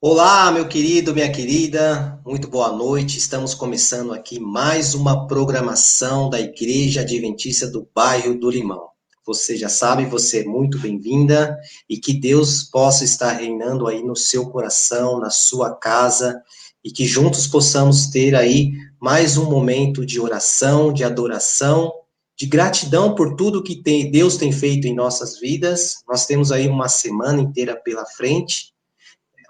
Olá, meu querido, minha querida, muito boa noite. Estamos começando aqui mais uma programação da Igreja Adventista do Bairro do Limão. Você já sabe, você é muito bem-vinda e que Deus possa estar reinando aí no seu coração, na sua casa e que juntos possamos ter aí mais um momento de oração, de adoração, de gratidão por tudo que Deus tem feito em nossas vidas. Nós temos aí uma semana inteira pela frente.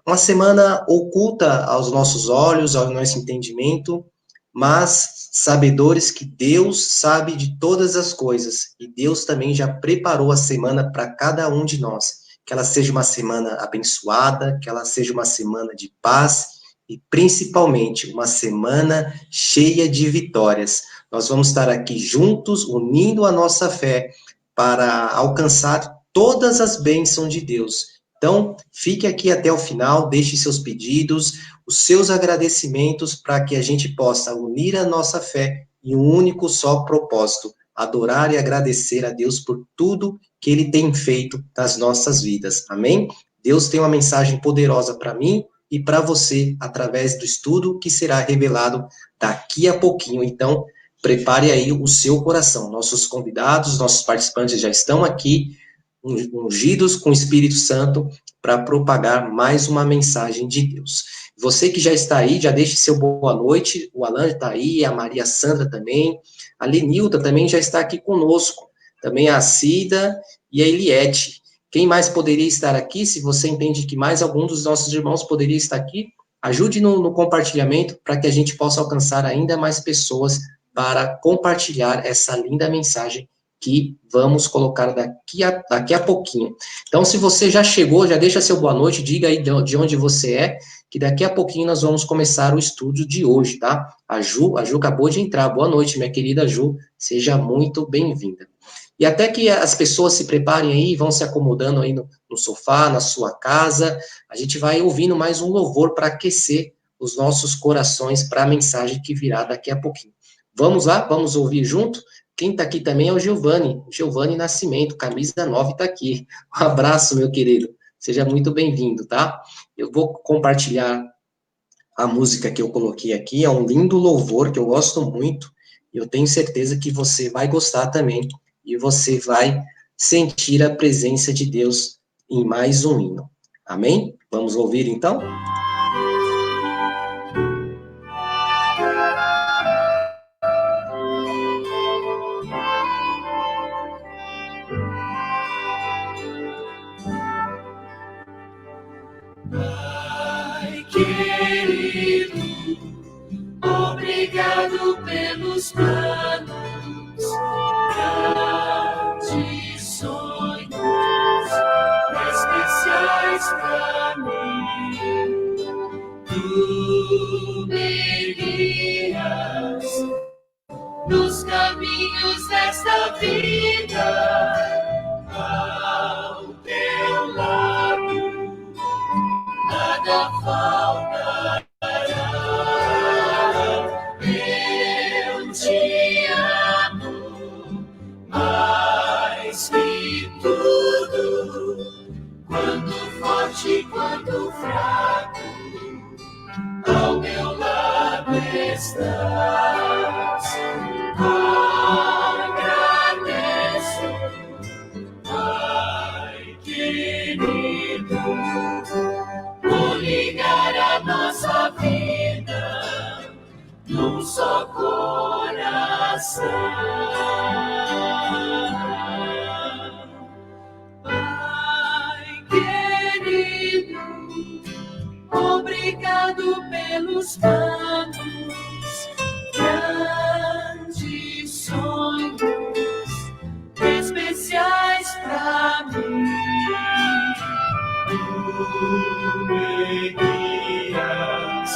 Uma semana oculta aos nossos olhos, ao nosso entendimento, mas sabedores que Deus sabe de todas as coisas e Deus também já preparou a semana para cada um de nós. Que ela seja uma semana abençoada, que ela seja uma semana de paz e principalmente uma semana cheia de vitórias. Nós vamos estar aqui juntos, unindo a nossa fé para alcançar todas as bênçãos de Deus. Então, fique aqui até o final, deixe seus pedidos, os seus agradecimentos, para que a gente possa unir a nossa fé em um único só propósito: adorar e agradecer a Deus por tudo que Ele tem feito nas nossas vidas. Amém? Deus tem uma mensagem poderosa para mim e para você, através do estudo que será revelado daqui a pouquinho. Então, prepare aí o seu coração. Nossos convidados, nossos participantes já estão aqui, ungidos com o Espírito Santo para propagar mais uma mensagem de Deus. Você que já está aí, já deixe seu boa noite. O Alan está aí, a Maria Sandra também, a Lenilda também já está aqui conosco, também a Cida e a Eliette. Quem mais poderia estar aqui? Se você entende que mais algum dos nossos irmãos poderia estar aqui, ajude no compartilhamento para que a gente possa alcançar ainda mais pessoas para compartilhar essa linda mensagem que vamos colocar daqui a pouquinho. Então, se você já chegou, já deixa seu boa noite, diga aí de onde você é, que daqui a pouquinho nós vamos começar o estudo de hoje, tá? A Ju acabou de entrar. Boa noite, minha querida Ju, seja muito bem-vinda. E até que as pessoas se preparem aí, vão se acomodando aí no sofá, na sua casa, a gente vai ouvindo mais um louvor para aquecer os nossos corações para a mensagem que virá daqui a pouquinho. Vamos lá? Vamos ouvir junto? Quem está aqui também é o Giovanni Nascimento, camisa 9 está aqui. Um abraço, meu querido. Seja muito bem-vindo, tá? Eu vou compartilhar a música que eu coloquei aqui, é um lindo louvor que eu gosto muito, e eu tenho certeza que você vai gostar também, e você vai sentir a presença de Deus em mais um hino. Amém? Vamos ouvir então? Pai querido, obrigado pelos planos, grandes sonhos especiais para mim. Tu me guias nos caminhos desta vida, ao teu lado nada faltará. Eu te amo mais que tudo, quando forte, quando fraco, ao meu lado estás. Agradeço, Pai querido, por ligar a nossa vida num só coração. Pai querido, obrigado pelos planos, grandes sonhos especiais para mim. Tu me guias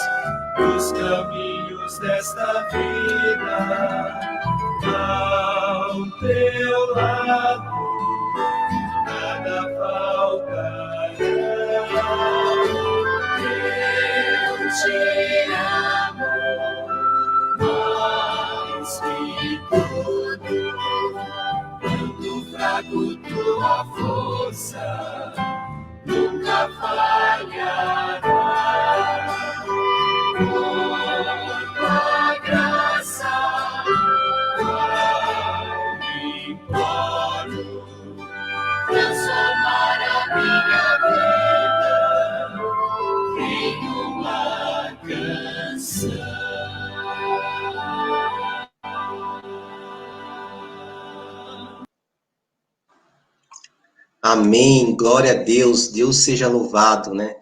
nos caminhos desta vida, ao teu lado nada faltará. Eu te amo mais que tudo, quando fraco tua força nunca falhará. tua graça, eu imploro, transformar a minha vida em uma canção. Amém, glória a Deus, Deus seja louvado, né?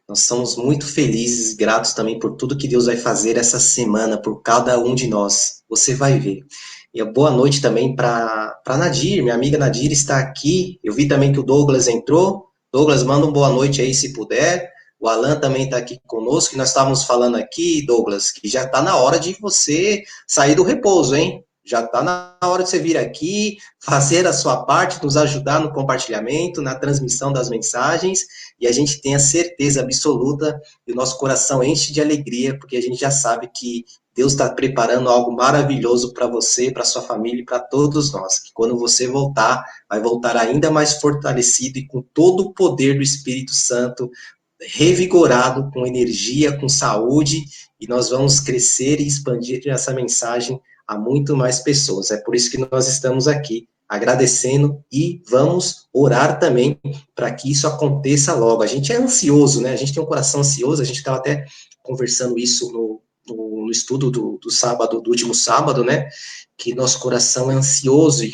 Nós somos muito felizes e gratos também por tudo que Deus vai fazer essa semana, por cada um de nós. Você vai ver. E boa noite também para Nadir, minha amiga Nadir está aqui. Eu vi também que o Douglas entrou. Douglas, manda uma boa noite aí, se puder. O Alan também está aqui conosco. E nós estávamos falando aqui, Douglas, que já está na hora de você sair do repouso, hein? Já está na hora de você vir aqui, fazer a sua parte, nos ajudar no compartilhamento, na transmissão das mensagens, e a gente tem a certeza absoluta e o nosso coração enche de alegria, porque a gente já sabe que Deus está preparando algo maravilhoso para você, para sua família e para todos nós, que quando você voltar, vai voltar ainda mais fortalecido e com todo o poder do Espírito Santo, revigorado, com energia, com saúde, e nós vamos crescer e expandir essa mensagem a muito mais pessoas. É por isso que nós estamos aqui, agradecendo e vamos orar também para que isso aconteça logo. A gente é ansioso, né? A gente tem um coração ansioso, a gente estava até conversando isso no estudo do sábado, do último sábado, né? Que nosso coração é ansioso e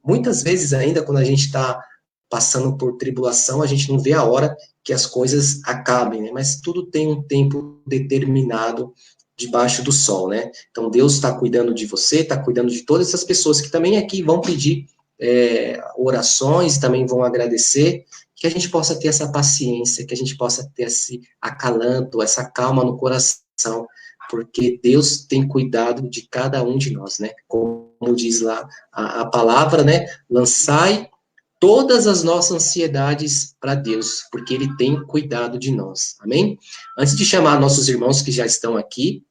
muitas vezes ainda quando a gente está passando por tribulação, a gente não vê a hora que as coisas acabem, né? Mas tudo tem um tempo determinado debaixo do sol, né? Então, Deus está cuidando de você, está cuidando de todas essas pessoas que também aqui vão pedir orações, também vão agradecer, que a gente possa ter essa paciência, que a gente possa ter esse acalanto, essa calma no coração, porque Deus tem cuidado de cada um de nós, né? Como diz lá a palavra, né? Lançai todas as nossas ansiedades para Deus, porque Ele tem cuidado de nós, amém? Antes de chamar nossos irmãos que já estão aqui,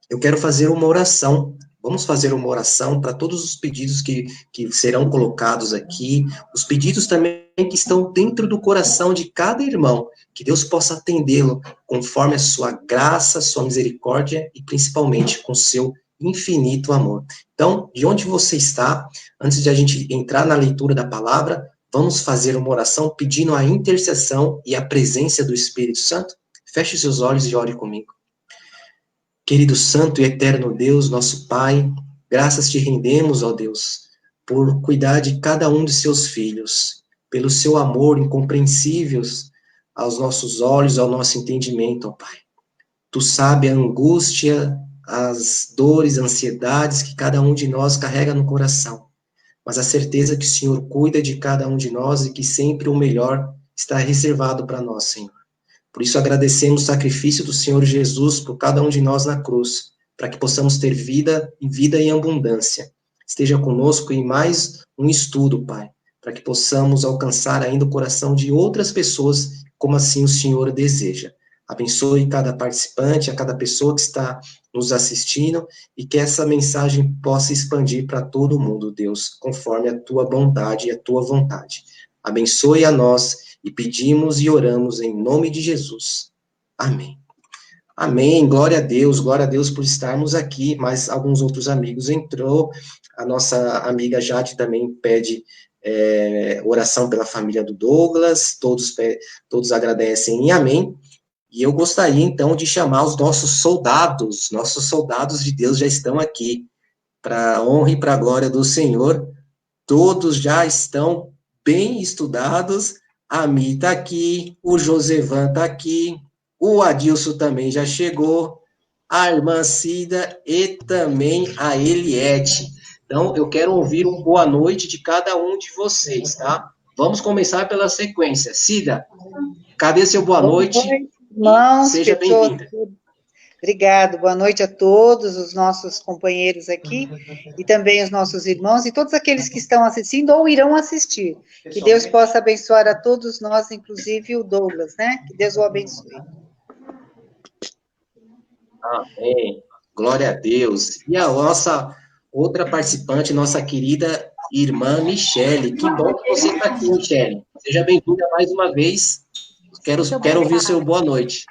eu quero fazer uma oração. Vamos fazer uma oração para todos os pedidos que serão colocados aqui, os pedidos também que estão dentro do coração de cada irmão, que Deus possa atendê-lo conforme a sua graça, sua misericórdia e principalmente com seu infinito amor. Então, de onde você está, antes de a gente entrar na leitura da palavra, vamos fazer uma oração pedindo a intercessão e a presença do Espírito Santo? Feche seus olhos e ore comigo. Querido Santo e Eterno Deus, nosso Pai, graças te rendemos, ó Deus, por cuidar de cada um de seus filhos, pelo seu amor incompreensível aos nossos olhos, ao nosso entendimento, ó Pai. Tu sabe a angústia, as dores, ansiedades que cada um de nós carrega no coração, mas a certeza que o Senhor cuida de cada um de nós e que sempre o melhor está reservado para nós, Senhor. Por isso agradecemos o sacrifício do Senhor Jesus por cada um de nós na cruz, para que possamos ter vida e vida em abundância. Esteja conosco em mais um estudo, Pai, para que possamos alcançar ainda o coração de outras pessoas, como assim o Senhor deseja. Abençoe cada participante, a cada pessoa que está nos assistindo, e que essa mensagem possa expandir para todo mundo, Deus, conforme a tua bondade e a tua vontade. Abençoe a nós, e pedimos e oramos em nome de Jesus. Amém. Amém, glória a Deus por estarmos aqui, mas alguns outros amigos entrou, a nossa amiga Jade também pede oração pela família do Douglas, todos agradecem em amém. E eu gostaria, então, de chamar os nossos soldados de Deus já estão aqui, para a honra e para a glória do Senhor, todos já estão bem estudados, a Mi está aqui, o Josevan está aqui, o Adilson também já chegou, a irmã Cida e também a Eliette. Então, eu quero ouvir um boa noite de cada um de vocês, tá? Vamos começar pela sequência. Cida, cadê seu boa noite? Irmãos, seja bem-vinda. Obrigado, boa noite a todos os nossos companheiros aqui, e também os nossos irmãos, e todos aqueles que estão assistindo ou irão assistir. Que Deus possa abençoar a todos nós, inclusive o Douglas, né? Que Deus o abençoe. Amém. Glória a Deus. E a nossa outra participante, nossa querida irmã Michele. Que bom que você está aqui, Michele. Seja bem-vinda mais uma vez. Quero ouvir o seu boa noite.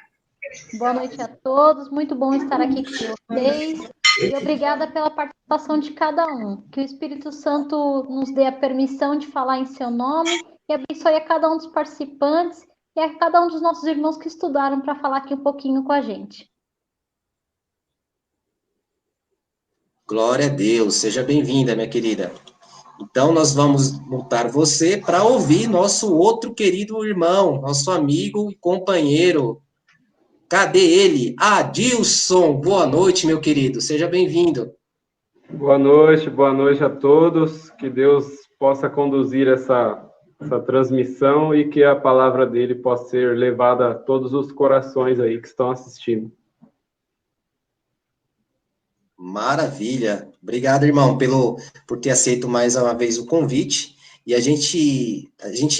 Boa noite a todos. Muito bom estar aqui com vocês. E obrigada pela participação de cada um. Que o Espírito Santo nos dê a permissão de falar em seu nome e abençoe a cada um dos participantes e a cada um dos nossos irmãos que estudaram para falar aqui um pouquinho com a gente. Glória a Deus, seja bem-vinda, minha querida. Então, nós vamos montar você para ouvir nosso outro querido irmão, nosso amigo e companheiro. Cadê ele? Adilson. Boa noite, meu querido. Seja bem-vindo. Boa noite a todos. Que Deus possa conduzir essa transmissão e que a palavra dele possa ser levada a todos os corações aí que estão assistindo. Maravilha. Obrigado, irmão, por ter aceito mais uma vez o convite. E a gente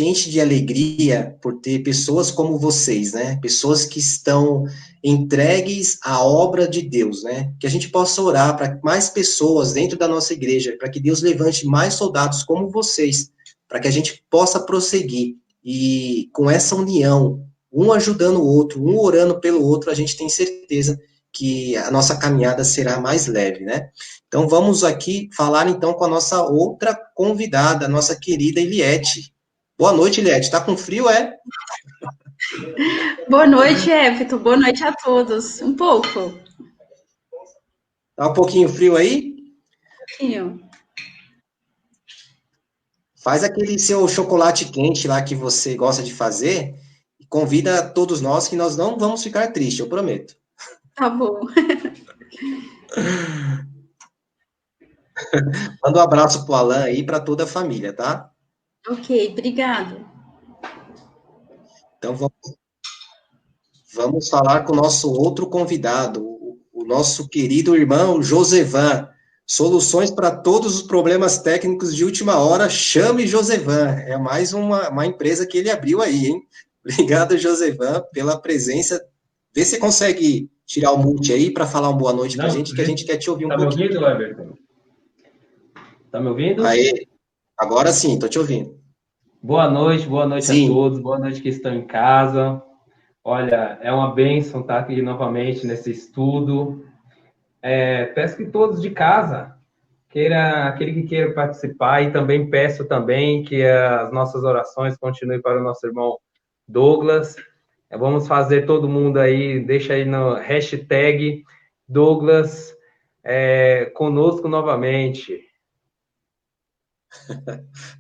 enche de alegria por ter pessoas como vocês, né? Pessoas que estão entregues à obra de Deus, né? Que a gente possa orar para mais pessoas dentro da nossa igreja, para que Deus levante mais soldados como vocês, para que a gente possa prosseguir. E com essa união, um ajudando o outro, um orando pelo outro, a gente tem certeza que a nossa caminhada será mais leve, né? Então, vamos aqui falar, então, com a nossa outra convidada, a nossa querida Eliette. Boa noite, Eliette. Tá com frio, é? Boa noite, Everton. Boa noite a todos. Um pouco. Tá um pouquinho frio aí? Um pouquinho. Faz aquele seu chocolate quente lá que você gosta de fazer e convida todos nós que nós não vamos ficar tristes, eu prometo. Tá bom. Manda um abraço pro Alan aí e para toda a família, tá? Ok, obrigado. Então vamos falar com o nosso outro convidado, o nosso querido irmão Josevan. Soluções para todos os problemas técnicos de última hora, chame Josevan. É mais uma empresa que ele abriu aí, hein? Obrigado, Josevan, pela presença. Vê se você consegue tirar o mute aí para falar uma boa noite para a gente, que a gente quer te ouvir um pouquinho. Tá me ouvindo, Everton? Tá me ouvindo? Aí, agora sim, tô te ouvindo. Boa noite Sim. a todos, boa noite que estão em casa. Olha, é uma bênção estar aqui novamente nesse estudo. Peço que todos de casa, aquele que queira participar, e também peço também que as nossas orações continuem para o nosso irmão Douglas. Vamos fazer todo mundo aí, deixa aí no hashtag Douglas conosco novamente.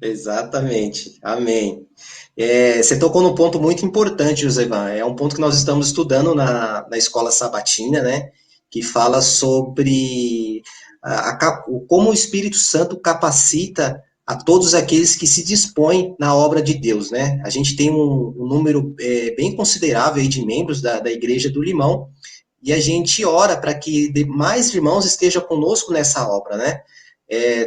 Exatamente, amém. Você tocou num ponto muito importante, Josevan. É um ponto que nós estamos estudando na escola sabatina, né? Que fala sobre como o Espírito Santo capacita a todos aqueles que se dispõem na obra de Deus, né? A gente tem um número bem considerável aí de membros da Igreja do Limão, e a gente ora para que mais irmãos estejam conosco nessa obra, né?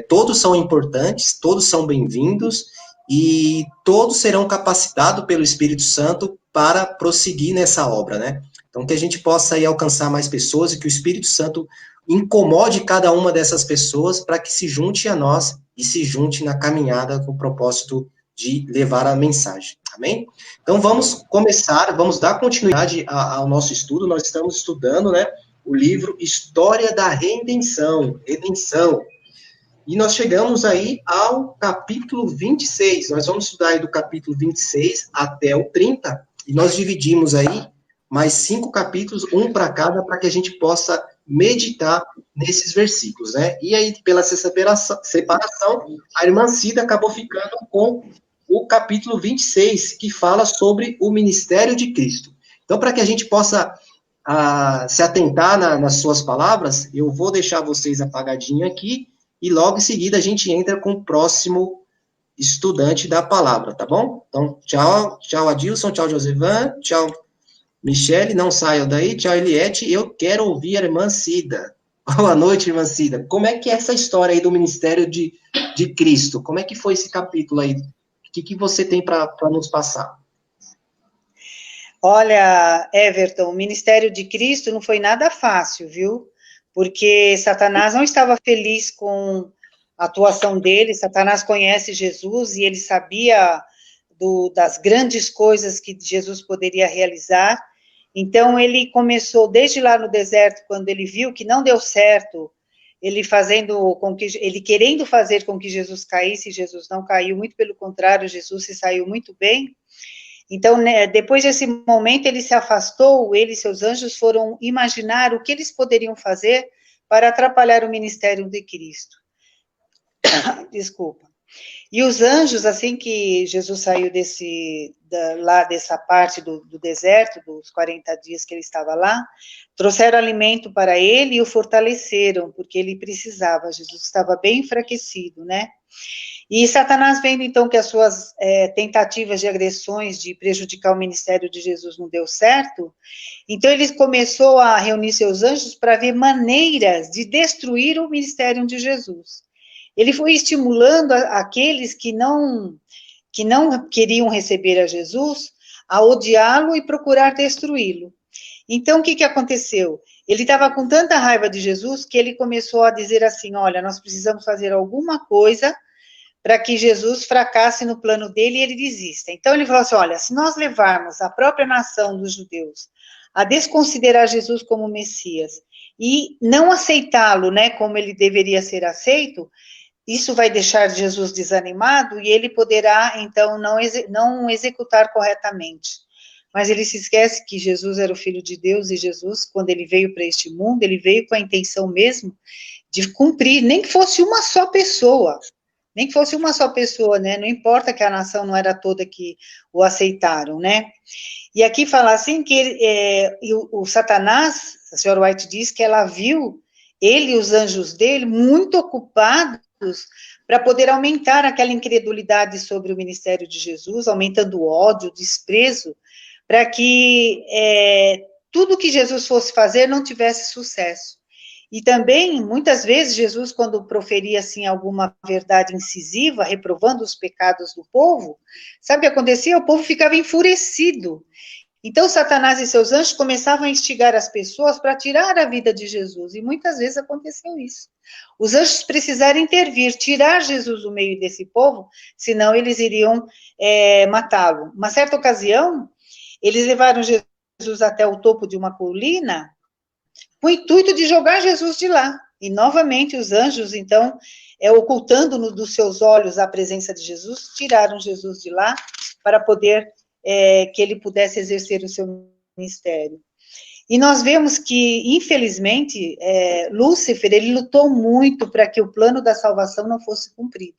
Todos são importantes, todos são bem-vindos, e todos serão capacitados pelo Espírito Santo para prosseguir nessa obra, né? Então, que a gente possa aí alcançar mais pessoas e que o Espírito Santo incomode cada uma dessas pessoas para que se junte a nós e se junte na caminhada com o propósito de levar a mensagem. Amém? Então, vamos começar, vamos dar continuidade ao nosso estudo. Nós estamos estudando, né, o livro História da Redenção. E nós chegamos aí ao capítulo 26. Nós vamos estudar aí do capítulo 26 até o 30. E nós dividimos aí mais 5 capítulos, um para cada, para que a gente possa meditar nesses versículos, né? E aí, pela separação, a irmã Cida acabou ficando com o capítulo 26, que fala sobre o ministério de Cristo. Então, para que a gente possa se atentar nas suas palavras, eu vou deixar vocês apagadinho aqui, e logo em seguida a gente entra com o próximo estudante da palavra, tá bom? Então, tchau Adilson, tchau Josevan, tchau Michele, não saiam daí, tchau Eliette, eu quero ouvir a irmã Cida. Boa noite, irmã Cida. Como é que é essa história aí do ministério de Cristo? Como é que foi esse capítulo aí? O que você tem para nos passar? Olha, Everton, o ministério de Cristo não foi nada fácil, viu? Porque Satanás não estava feliz com a atuação dele. Satanás conhece Jesus e ele sabia das grandes coisas que Jesus poderia realizar, Então, ele começou desde lá no deserto, quando ele viu que não deu certo, ele querendo fazer com que Jesus caísse, Jesus não caiu, muito pelo contrário, Jesus se saiu muito bem. Então, né, depois desse momento, ele se afastou, ele e seus anjos foram imaginar o que eles poderiam fazer para atrapalhar o ministério de Cristo. Desculpa. E os anjos, assim que Jesus saiu lá dessa parte do deserto, dos 40 dias que ele estava lá, trouxeram alimento para ele e o fortaleceram, porque ele precisava, Jesus estava bem enfraquecido, né? E Satanás, vendo então que as suas tentativas de agressões, de prejudicar o ministério de Jesus não deu certo, então ele começou a reunir seus anjos para ver maneiras de destruir o ministério de Jesus. Ele foi estimulando aqueles que não queriam receber a Jesus a odiá-lo e procurar destruí-lo. Então, o que aconteceu? Ele estava com tanta raiva de Jesus que ele começou a dizer assim, olha, nós precisamos fazer alguma coisa para que Jesus fracasse no plano dele e ele desista. Então, ele falou assim, olha, se nós levarmos a própria nação dos judeus a desconsiderar Jesus como Messias e não aceitá-lo, né, como ele deveria ser aceito, isso vai deixar Jesus desanimado e ele poderá, então, não executar corretamente. Mas ele se esquece que Jesus era o Filho de Deus e Jesus, quando ele veio para este mundo, ele veio com a intenção mesmo de cumprir, nem que fosse uma só pessoa, né? Não importa que a nação não era toda que o aceitaram, né? E aqui fala assim que o Satanás, a senhora White diz que ela viu ele e os anjos dele muito ocupados para poder aumentar aquela incredulidade sobre o ministério de Jesus, aumentando o ódio, o desprezo, para que tudo que Jesus fosse fazer não tivesse sucesso. E também, muitas vezes, Jesus, quando proferia, assim, alguma verdade incisiva, reprovando os pecados do povo, sabe o que acontecia? O povo ficava enfurecido. Então, Satanás e seus anjos começavam a instigar as pessoas para tirar a vida de Jesus, e muitas vezes aconteceu isso. Os anjos precisaram intervir, tirar Jesus do meio desse povo, senão eles iriam matá-lo. Uma certa ocasião, eles levaram Jesus até o topo de uma colina, com o intuito de jogar Jesus de lá. E, novamente, os anjos, então, ocultando dos seus olhos a presença de Jesus, tiraram Jesus de lá para poder que ele pudesse exercer o seu ministério. E nós vemos que, infelizmente, Lúcifer, ele lutou muito para que o plano da salvação não fosse cumprido.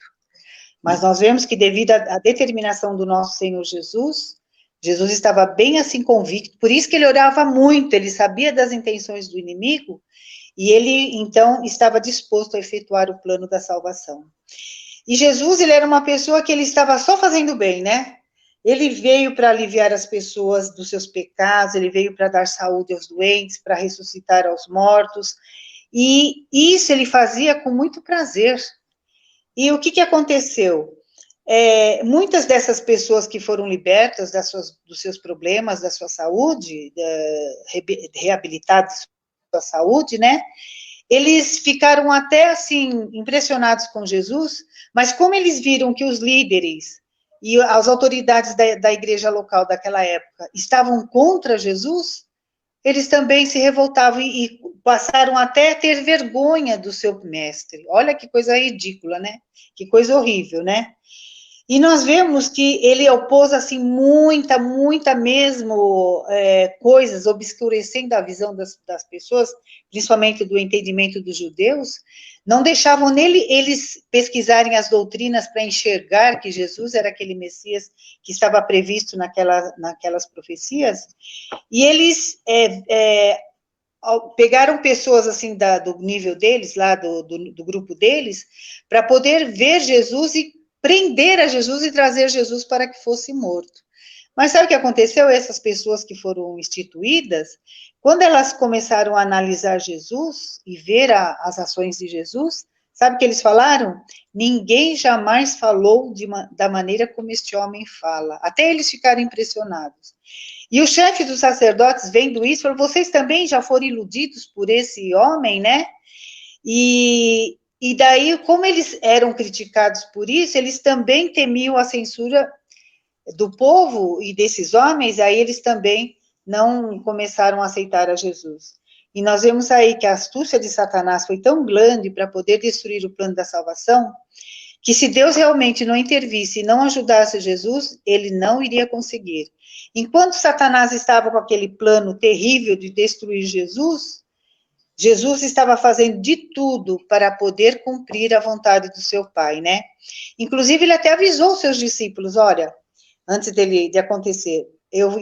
Mas nós vemos que, devido à determinação do nosso Senhor Jesus, Jesus estava bem assim convicto, por isso que ele orava muito, ele sabia das intenções do inimigo, e ele, então, estava disposto a efetuar o plano da salvação. E Jesus, ele era uma pessoa que ele estava só fazendo bem, né? Ele veio para aliviar as pessoas dos seus pecados, ele veio para dar saúde aos doentes, para ressuscitar aos mortos, e isso ele fazia com muito prazer. E o que aconteceu? Muitas dessas pessoas que foram libertas dos seus problemas, da sua saúde, reabilitadas da sua saúde, né? Eles ficaram até, assim, impressionados com Jesus, mas como eles viram que os líderes e as autoridades da igreja local daquela época estavam contra Jesus, eles também se revoltavam e passaram até a ter vergonha do seu mestre. Olha que coisa ridícula, né? Que coisa horrível, né? E nós vemos que ele opôs, assim, muita mesmo coisas, obscurecendo a visão das pessoas, principalmente do entendimento dos judeus, não deixavam nele eles pesquisarem as doutrinas para enxergar que Jesus era aquele Messias que estava previsto naquelas profecias, e eles pegaram pessoas, assim, do nível deles, lá do grupo deles, para poder ver Jesus e prender a Jesus e trazer Jesus para que fosse morto. Mas sabe o que aconteceu? Essas pessoas que foram instituídas, quando elas começaram a analisar Jesus e ver as ações de Jesus, sabe o que eles falaram? Ninguém jamais falou da maneira como este homem fala. Até eles ficaram impressionados. E o chefe dos sacerdotes, vendo isso, falou, vocês também já foram iludidos por esse homem, né? E daí, como eles eram criticados por isso, eles também temiam a censura do povo e desses homens, aí eles também não começaram a aceitar a Jesus. E nós vemos aí que a astúcia de Satanás foi tão grande para poder destruir o plano da salvação, que se Deus realmente não intervisse e não ajudasse Jesus, ele não iria conseguir. Enquanto Satanás estava com aquele plano terrível de destruir Jesus, Jesus estava fazendo de tudo para poder cumprir a vontade do seu Pai, né? Inclusive, ele até avisou os seus discípulos, olha, antes de acontecer, eu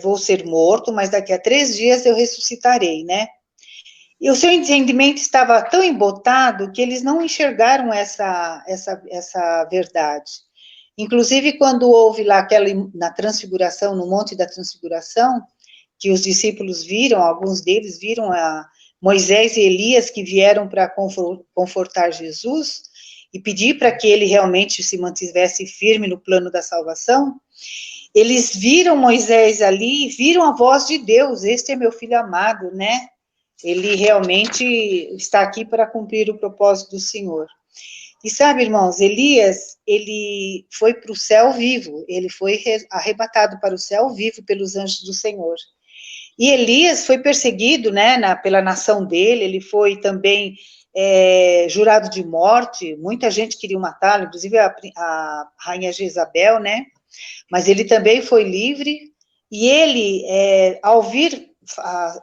vou ser morto, mas daqui a 3 dias eu ressuscitarei, né? E o seu entendimento estava tão embotado que eles não enxergaram essa verdade. Inclusive, quando houve lá na transfiguração, no Monte da Transfiguração, que os discípulos viram, alguns deles viram a Moisés e Elias que vieram para confortar Jesus e pedir para que ele realmente se mantivesse firme no plano da salvação, eles viram Moisés ali, viram a voz de Deus, este é meu filho amado, né? Ele realmente está aqui para cumprir o propósito do Senhor. E sabe, irmãos, Elias, ele foi para o céu vivo, ele foi arrebatado para o céu vivo pelos anjos do Senhor. E Elias foi perseguido, né, pela nação dele, ele foi também jurado de morte, muita gente queria matá-lo, inclusive a rainha Jezabel, né, mas ele também foi livre, e ele, ao vir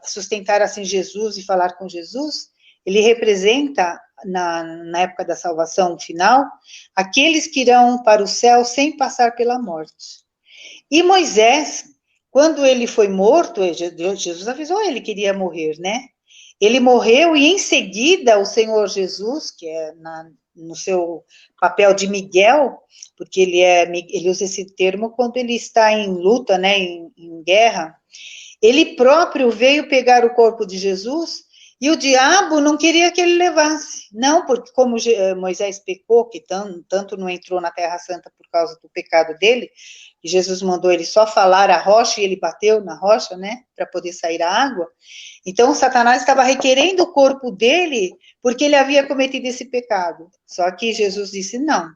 sustentar assim Jesus e falar com Jesus, ele representa, na época da salvação final, aqueles que irão para o céu sem passar pela morte. E Moisés, quando ele foi morto, Jesus avisou ele que iria morrer, né? Ele morreu e em seguida o Senhor Jesus, que é no seu papel de Miguel, porque ele usa esse termo quando ele está em luta, né, em guerra, ele próprio veio pegar o corpo de Jesus e o diabo não queria que ele levasse. Não, porque como Moisés pecou, que tanto não entrou na Terra Santa por causa do pecado dele, e Jesus mandou ele só falar a rocha e ele bateu na rocha, né, para poder sair a água. Então, Satanás estava requerendo o corpo dele porque ele havia cometido esse pecado. Só que Jesus disse não.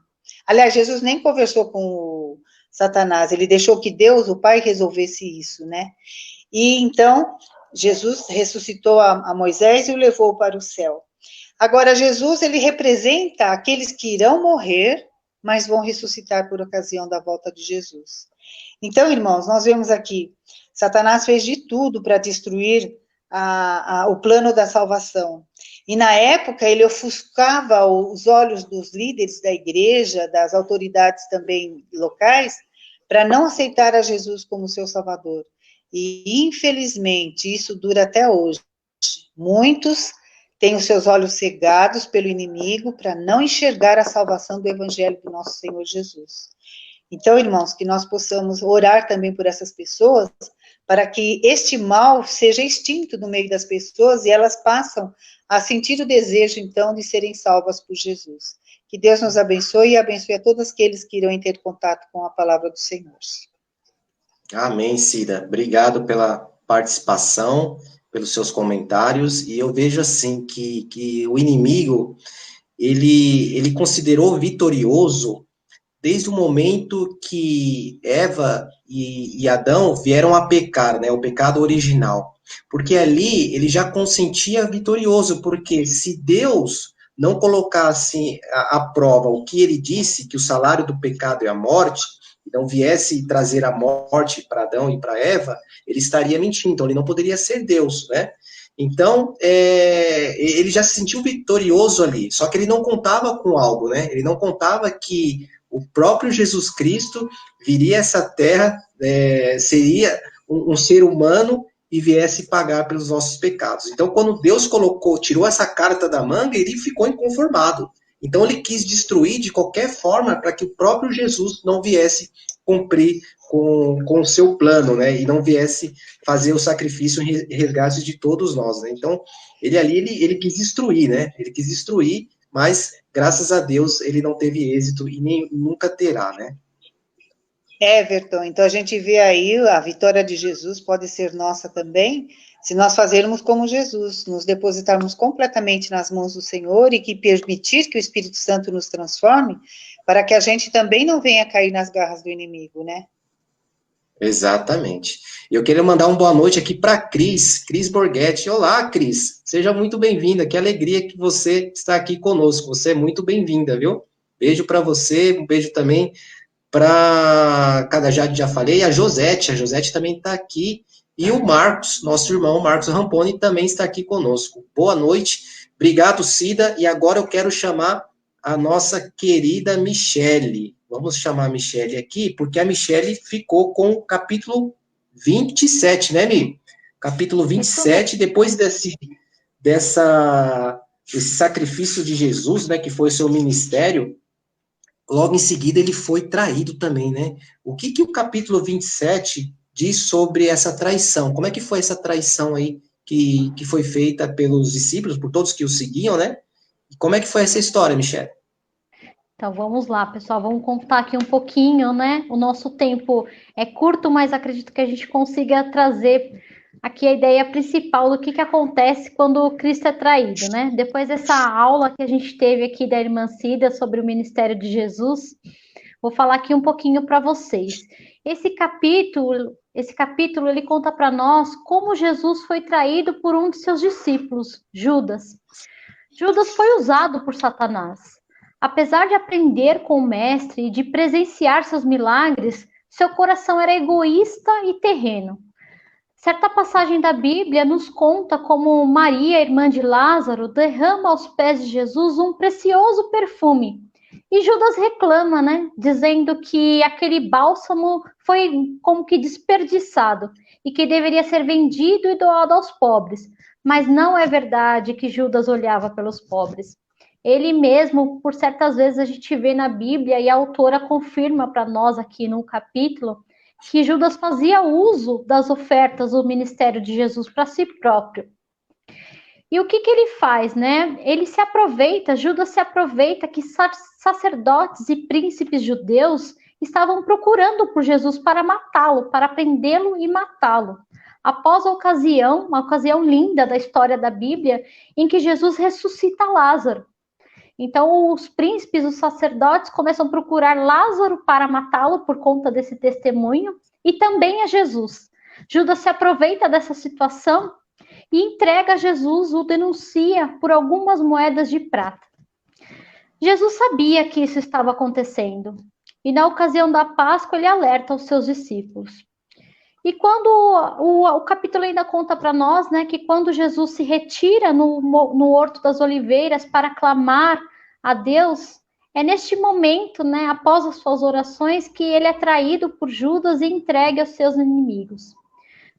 Aliás, Jesus nem conversou com o Satanás, ele deixou que Deus, o Pai, resolvesse isso, né? E então, Jesus ressuscitou a Moisés e o levou para o céu. Agora, Jesus, ele representa aqueles que irão morrer, mas vão ressuscitar por ocasião da volta de Jesus. Então, irmãos, nós vemos aqui, Satanás fez de tudo para destruir o plano da salvação. E na época, ele ofuscava os olhos dos líderes da igreja, das autoridades também locais, para não aceitar a Jesus como seu salvador. E, infelizmente, isso dura até hoje. Muitos têm os seus olhos cegados pelo inimigo para não enxergar a salvação do evangelho do nosso Senhor Jesus. Então, irmãos, que nós possamos orar também por essas pessoas, para que este mal seja extinto no meio das pessoas e elas passam a sentir o desejo, então, de serem salvas por Jesus. Que Deus nos abençoe e abençoe a todos aqueles que irão ter contato com a palavra do Senhor. Amém, Cida. Obrigado pela participação, pelos seus comentários, e eu vejo assim que o inimigo, ele considerou vitorioso desde o momento que Eva e Adão vieram a pecar, né, o pecado original, porque ali ele já consentia vitorioso, porque se Deus não colocasse à prova o que ele disse, que o salário do pecado é a morte, não viesse trazer a morte para Adão e para Eva, ele estaria mentindo, então ele não poderia ser Deus, né? Então, ele já se sentiu vitorioso ali, só que ele não contava com algo, né? Ele não contava que o próprio Jesus Cristo viria a essa terra, seria um ser humano e viesse pagar pelos nossos pecados. Então, quando Deus tirou essa carta da manga, ele ficou inconformado. Então, ele quis destruir de qualquer forma para que o próprio Jesus não viesse cumprir com o seu plano, né? E não viesse fazer o sacrifício em resgate de todos nós, né? Então, ele quis destruir, né? Ele quis destruir, mas, graças a Deus, ele não teve êxito e nem nunca terá, né? Everton, então a gente vê aí a vitória de Jesus pode ser nossa também, se nós fazermos como Jesus, nos depositarmos completamente nas mãos do Senhor e que permitir que o Espírito Santo nos transforme, para que a gente também não venha cair nas garras do inimigo, né? Exatamente. Eu queria mandar uma boa noite aqui para Cris Borghetti. Olá, Cris. Seja muito bem-vinda. Que alegria que você está aqui conosco. Você é muito bem-vinda, viu? Beijo para você, um beijo também para cada já falei, a Josete também está aqui, e o Marcos, nosso irmão Marcos Ramponi, também está aqui conosco. Boa noite, obrigado, Cida, e agora eu quero chamar a nossa querida Michele. Vamos chamar a Michele aqui, porque a Michele ficou com o capítulo 27, né, Mi? Capítulo 27, depois desse sacrifício de Jesus, né, que foi o seu ministério. Logo em seguida ele foi traído também, né? O que o capítulo 27 diz sobre essa traição? Como é que foi essa traição aí que foi feita pelos discípulos, por todos que o seguiam, né? E como é que foi essa história, Michele? Então vamos lá, pessoal, vamos contar aqui um pouquinho, né? O nosso tempo é curto, mas acredito que a gente consiga trazer aqui a ideia principal do que acontece quando Cristo é traído, né? Depois dessa aula que a gente teve aqui da irmã Cida sobre o ministério de Jesus, vou falar aqui um pouquinho para vocês. Esse capítulo ele conta para nós como Jesus foi traído por um de seus discípulos, Judas. Judas foi usado por Satanás. Apesar de aprender com o mestre e de presenciar seus milagres, seu coração era egoísta e terreno. Certa passagem da Bíblia nos conta como Maria, irmã de Lázaro, derrama aos pés de Jesus um precioso perfume. E Judas reclama, né? Dizendo que aquele bálsamo foi como que desperdiçado e que deveria ser vendido e doado aos pobres. Mas não é verdade que Judas olhava pelos pobres. Ele mesmo, por certas vezes, a gente vê na Bíblia, e a autora confirma para nós aqui no capítulo, que Judas fazia uso das ofertas do ministério de Jesus para si próprio. E o que ele faz, né? Judas se aproveita que sacerdotes e príncipes judeus estavam procurando por Jesus para matá-lo, para prendê-lo e matá-lo. Após uma ocasião linda da história da Bíblia, em que Jesus ressuscita Lázaro. Então, os príncipes, os sacerdotes começam a procurar Lázaro para matá-lo por conta desse testemunho e também a Jesus. Judas se aproveita dessa situação e entrega a Jesus, o denuncia por algumas moedas de prata. Jesus sabia que isso estava acontecendo e na ocasião da Páscoa ele alerta os seus discípulos. E quando o capítulo ainda conta para nós, né, que quando Jesus se retira no Horto das Oliveiras para clamar a Deus, é neste momento, né, após as suas orações, que ele é traído por Judas e entregue aos seus inimigos.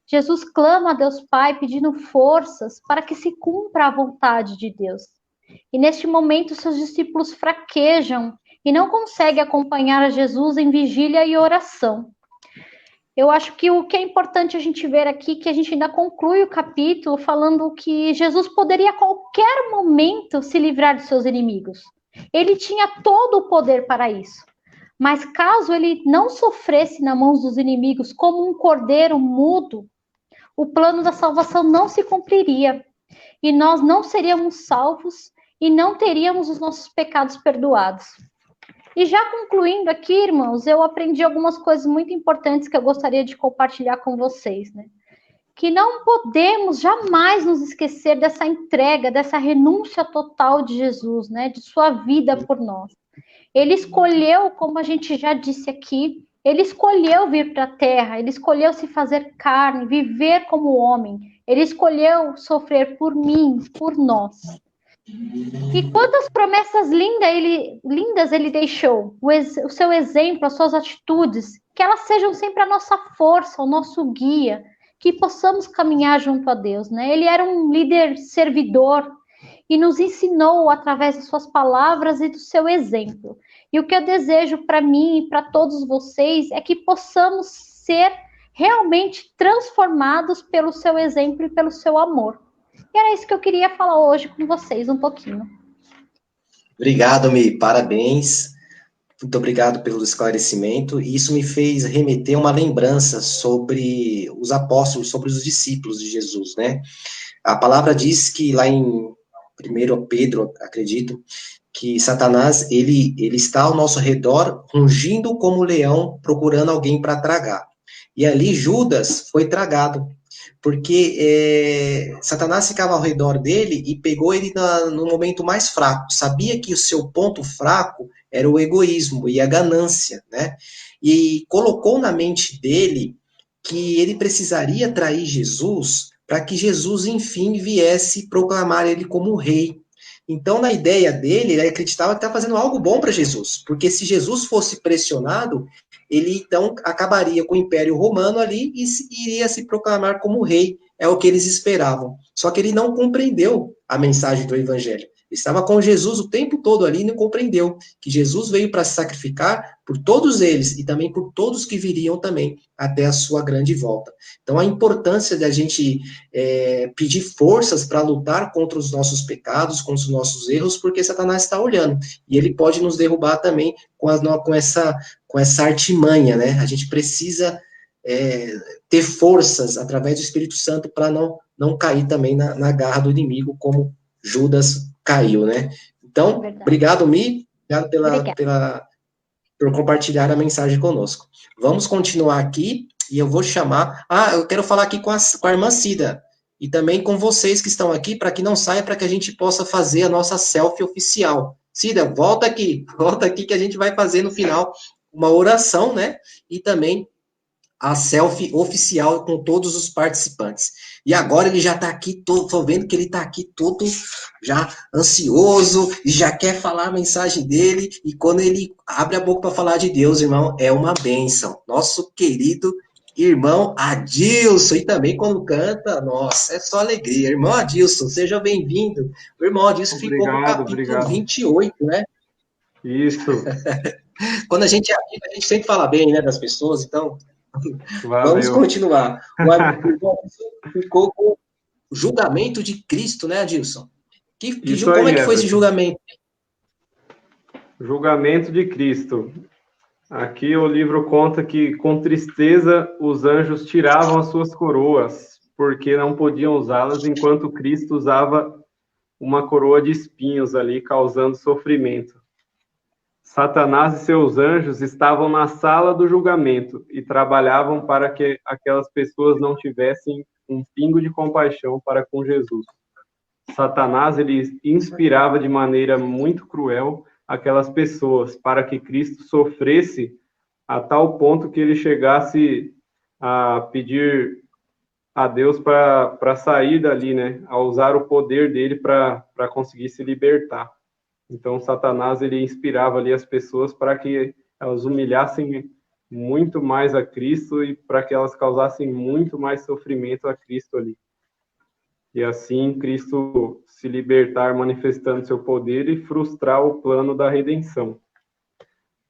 Jesus clama a Deus Pai pedindo forças para que se cumpra a vontade de Deus. E neste momento seus discípulos fraquejam e não conseguem acompanhar a Jesus em vigília e oração. Eu acho que o que é importante a gente ver aqui, que a gente ainda conclui o capítulo falando que Jesus poderia a qualquer momento se livrar de seus inimigos. Ele tinha todo o poder para isso. Mas caso ele não sofresse nas mãos dos inimigos como um cordeiro mudo, o plano da salvação não se cumpriria. E nós não seríamos salvos e não teríamos os nossos pecados perdoados. E já concluindo aqui, irmãos, eu aprendi algumas coisas muito importantes que eu gostaria de compartilhar com vocês, né? Que não podemos jamais nos esquecer dessa entrega, dessa renúncia total de Jesus, né? De sua vida por nós. Ele escolheu, como a gente já disse aqui, ele escolheu vir para a terra, ele escolheu se fazer carne, viver como homem. Ele escolheu sofrer por mim, por nós. E quantas promessas lindas ele deixou, o seu exemplo, as suas atitudes, que elas sejam sempre a nossa força, o nosso guia, que possamos caminhar junto a Deus, né? Ele era um líder servidor e nos ensinou através das suas palavras e do seu exemplo. E o que eu desejo para mim e para todos vocês é que possamos ser realmente transformados pelo seu exemplo e pelo seu amor. E era isso que eu queria falar hoje com vocês um pouquinho. Obrigado, Mi, parabéns. Muito obrigado pelo esclarecimento. E isso me fez remeter uma lembrança sobre os apóstolos, sobre os discípulos de Jesus, né? A palavra diz que lá em 1 Pedro, acredito, que Satanás, ele está ao nosso redor, rugindo como leão, procurando alguém para tragar. E ali Judas foi tragado, porque Satanás ficava ao redor dele e pegou ele no momento mais fraco. Sabia que o seu ponto fraco era o egoísmo e a ganância, né? E colocou na mente dele que ele precisaria trair Jesus para que Jesus, enfim, viesse proclamar ele como rei. Então, na ideia dele, ele acreditava que estava fazendo algo bom para Jesus, porque se Jesus fosse pressionado, ele então acabaria com o Império Romano ali e iria se proclamar como rei. É o que eles esperavam. Só que ele não compreendeu a mensagem do Evangelho. Estava com Jesus o tempo todo ali e não compreendeu que Jesus veio para se sacrificar por todos eles e também por todos que viriam também até a sua grande volta. Então, a importância da gente pedir forças para lutar contra os nossos pecados, contra os nossos erros, porque Satanás está olhando e ele pode nos derrubar também com essa artimanha, né? A gente precisa ter forças através do Espírito Santo para não cair também na garra do inimigo, como Judas caiu, né? Então, obrigado, Mi, obrigado por compartilhar a mensagem conosco. Vamos continuar aqui, e eu vou chamar... eu quero falar aqui com a irmã Cida, e também com vocês que estão aqui, para que não saia, para que a gente possa fazer a nossa selfie oficial. Cida, volta aqui que a gente vai fazer no final uma oração, né? E também a selfie oficial com todos os participantes. E agora ele já está aqui, estou vendo que ele está aqui todo já ansioso, e já quer falar a mensagem dele, e quando ele abre a boca para falar de Deus, irmão, é uma bênção. Nosso querido irmão Adilson, e também quando canta, nossa, é só alegria. Irmão Adilson, seja bem-vindo. O irmão Adilson ficou no capítulo 28, né? Isso. Quando a gente é amigo, a gente sempre fala bem, né, das pessoas, então... Valeu. Vamos continuar. O Adilson ficou com o julgamento de Cristo, né, Adilson? Como é que foi esse julgamento? Julgamento de Cristo. Aqui o livro conta que, com tristeza, os anjos tiravam as suas coroas, porque não podiam usá-las, enquanto Cristo usava uma coroa de espinhos ali, causando sofrimento. Satanás e seus anjos estavam na sala do julgamento e trabalhavam para que aquelas pessoas não tivessem um pingo de compaixão para com Jesus. Satanás, ele inspirava de maneira muito cruel aquelas pessoas para que Cristo sofresse a tal ponto que ele chegasse a pedir a Deus para sair dali, né? A usar o poder dele para conseguir se libertar. Então, Satanás, ele inspirava ali as pessoas para que elas humilhassem muito mais a Cristo e para que elas causassem muito mais sofrimento a Cristo ali. E assim, Cristo se libertar manifestando seu poder e frustrar o plano da redenção.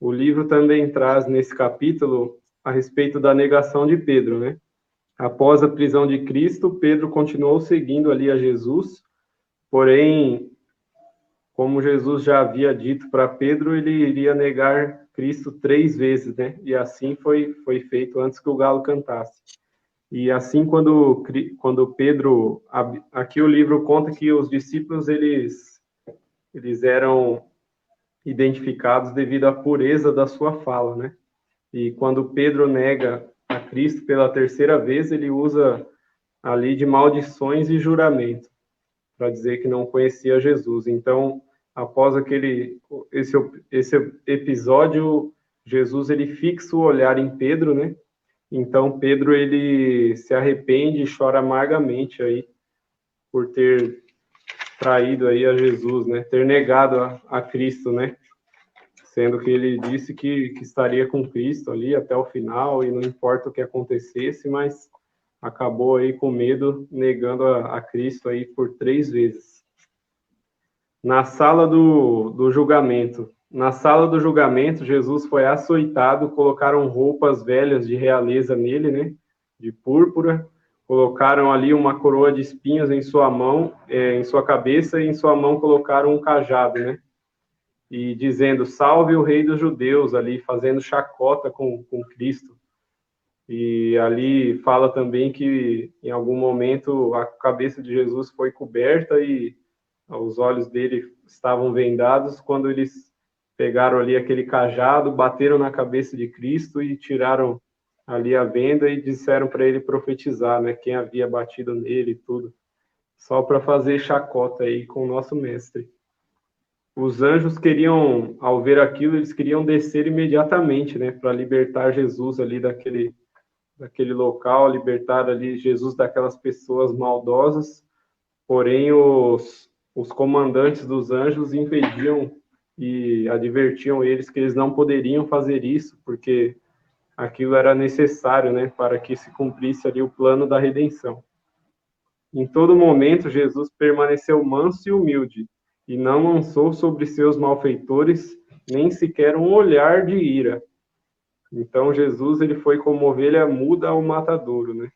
O livro também traz, nesse capítulo, a respeito da negação de Pedro, né? Após a prisão de Cristo, Pedro continuou seguindo ali a Jesus, porém... Como Jesus já havia dito para Pedro, ele iria negar Cristo 3 vezes, né? E assim foi feito antes que o galo cantasse. E assim, quando Pedro... Aqui o livro conta que os discípulos, eles eram identificados devido à pureza da sua fala, né? E quando Pedro nega a Cristo pela 3ª vez, ele usa ali de maldições e juramento, para dizer que não conhecia Jesus. Então, após esse episódio, Jesus, ele fixa o olhar em Pedro, né? Então, Pedro, ele se arrepende e chora amargamente aí por ter traído aí a Jesus, né? Ter negado a Cristo, né? Sendo que ele disse que estaria com Cristo ali até o final e não importa o que acontecesse, mas acabou aí com medo, negando a Cristo aí por 3 vezes. Na sala do julgamento. Na sala do julgamento, Jesus foi açoitado, colocaram roupas velhas de realeza nele, né? De púrpura. Colocaram ali uma coroa de espinhos em sua mão, em sua cabeça, e em sua mão colocaram um cajado, né? E dizendo, salve o rei dos judeus, ali fazendo chacota com Cristo. E ali fala também que em algum momento a cabeça de Jesus foi coberta e os olhos dele estavam vendados quando eles pegaram ali aquele cajado, bateram na cabeça de Cristo e tiraram ali à venda e disseram para ele profetizar, né, quem havia batido nele e tudo, só para fazer chacota aí com o nosso mestre. Os anjos queriam, ao ver aquilo, eles queriam descer imediatamente, né, para libertar Jesus ali daquele local, libertar ali Jesus daquelas pessoas maldosas, porém os comandantes dos anjos impediam e advertiam eles que eles não poderiam fazer isso, porque aquilo era necessário, né, para que se cumprisse ali o plano da redenção. Em todo momento, Jesus permaneceu manso e humilde, e não lançou sobre seus malfeitores nem sequer um olhar de ira. Então, Jesus, ele foi como ovelha muda ao matadouro, né?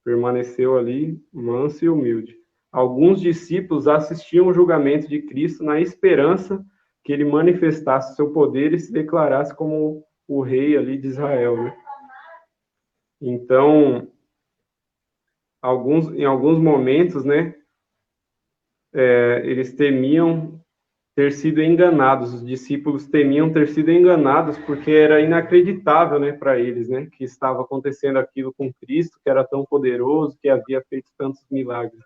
Permaneceu ali manso e humilde. Alguns discípulos assistiam o julgamento de Cristo na esperança que ele manifestasse seu poder e se declarasse como o rei ali de Israel, né? Então, em alguns momentos, né, eles temiam ter sido enganados, os discípulos temiam ter sido enganados, porque era inacreditável, né, para eles, né, que estava acontecendo aquilo com Cristo, que era tão poderoso, que havia feito tantos milagres.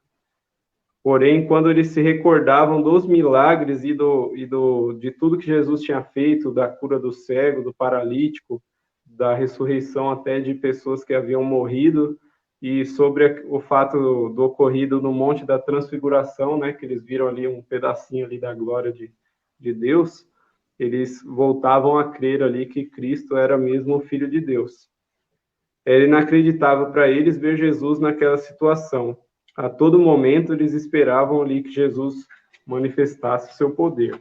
Porém, quando eles se recordavam dos milagres de tudo que Jesus tinha feito, da cura do cego, do paralítico, da ressurreição até de pessoas que haviam morrido, e sobre o fato do ocorrido no Monte da Transfiguração, né, que eles viram ali um pedacinho ali da glória de Deus, eles voltavam a crer ali que Cristo era mesmo o Filho de Deus. Era inacreditável para eles ver Jesus naquela situação. A todo momento eles esperavam ali que Jesus manifestasse o seu poder.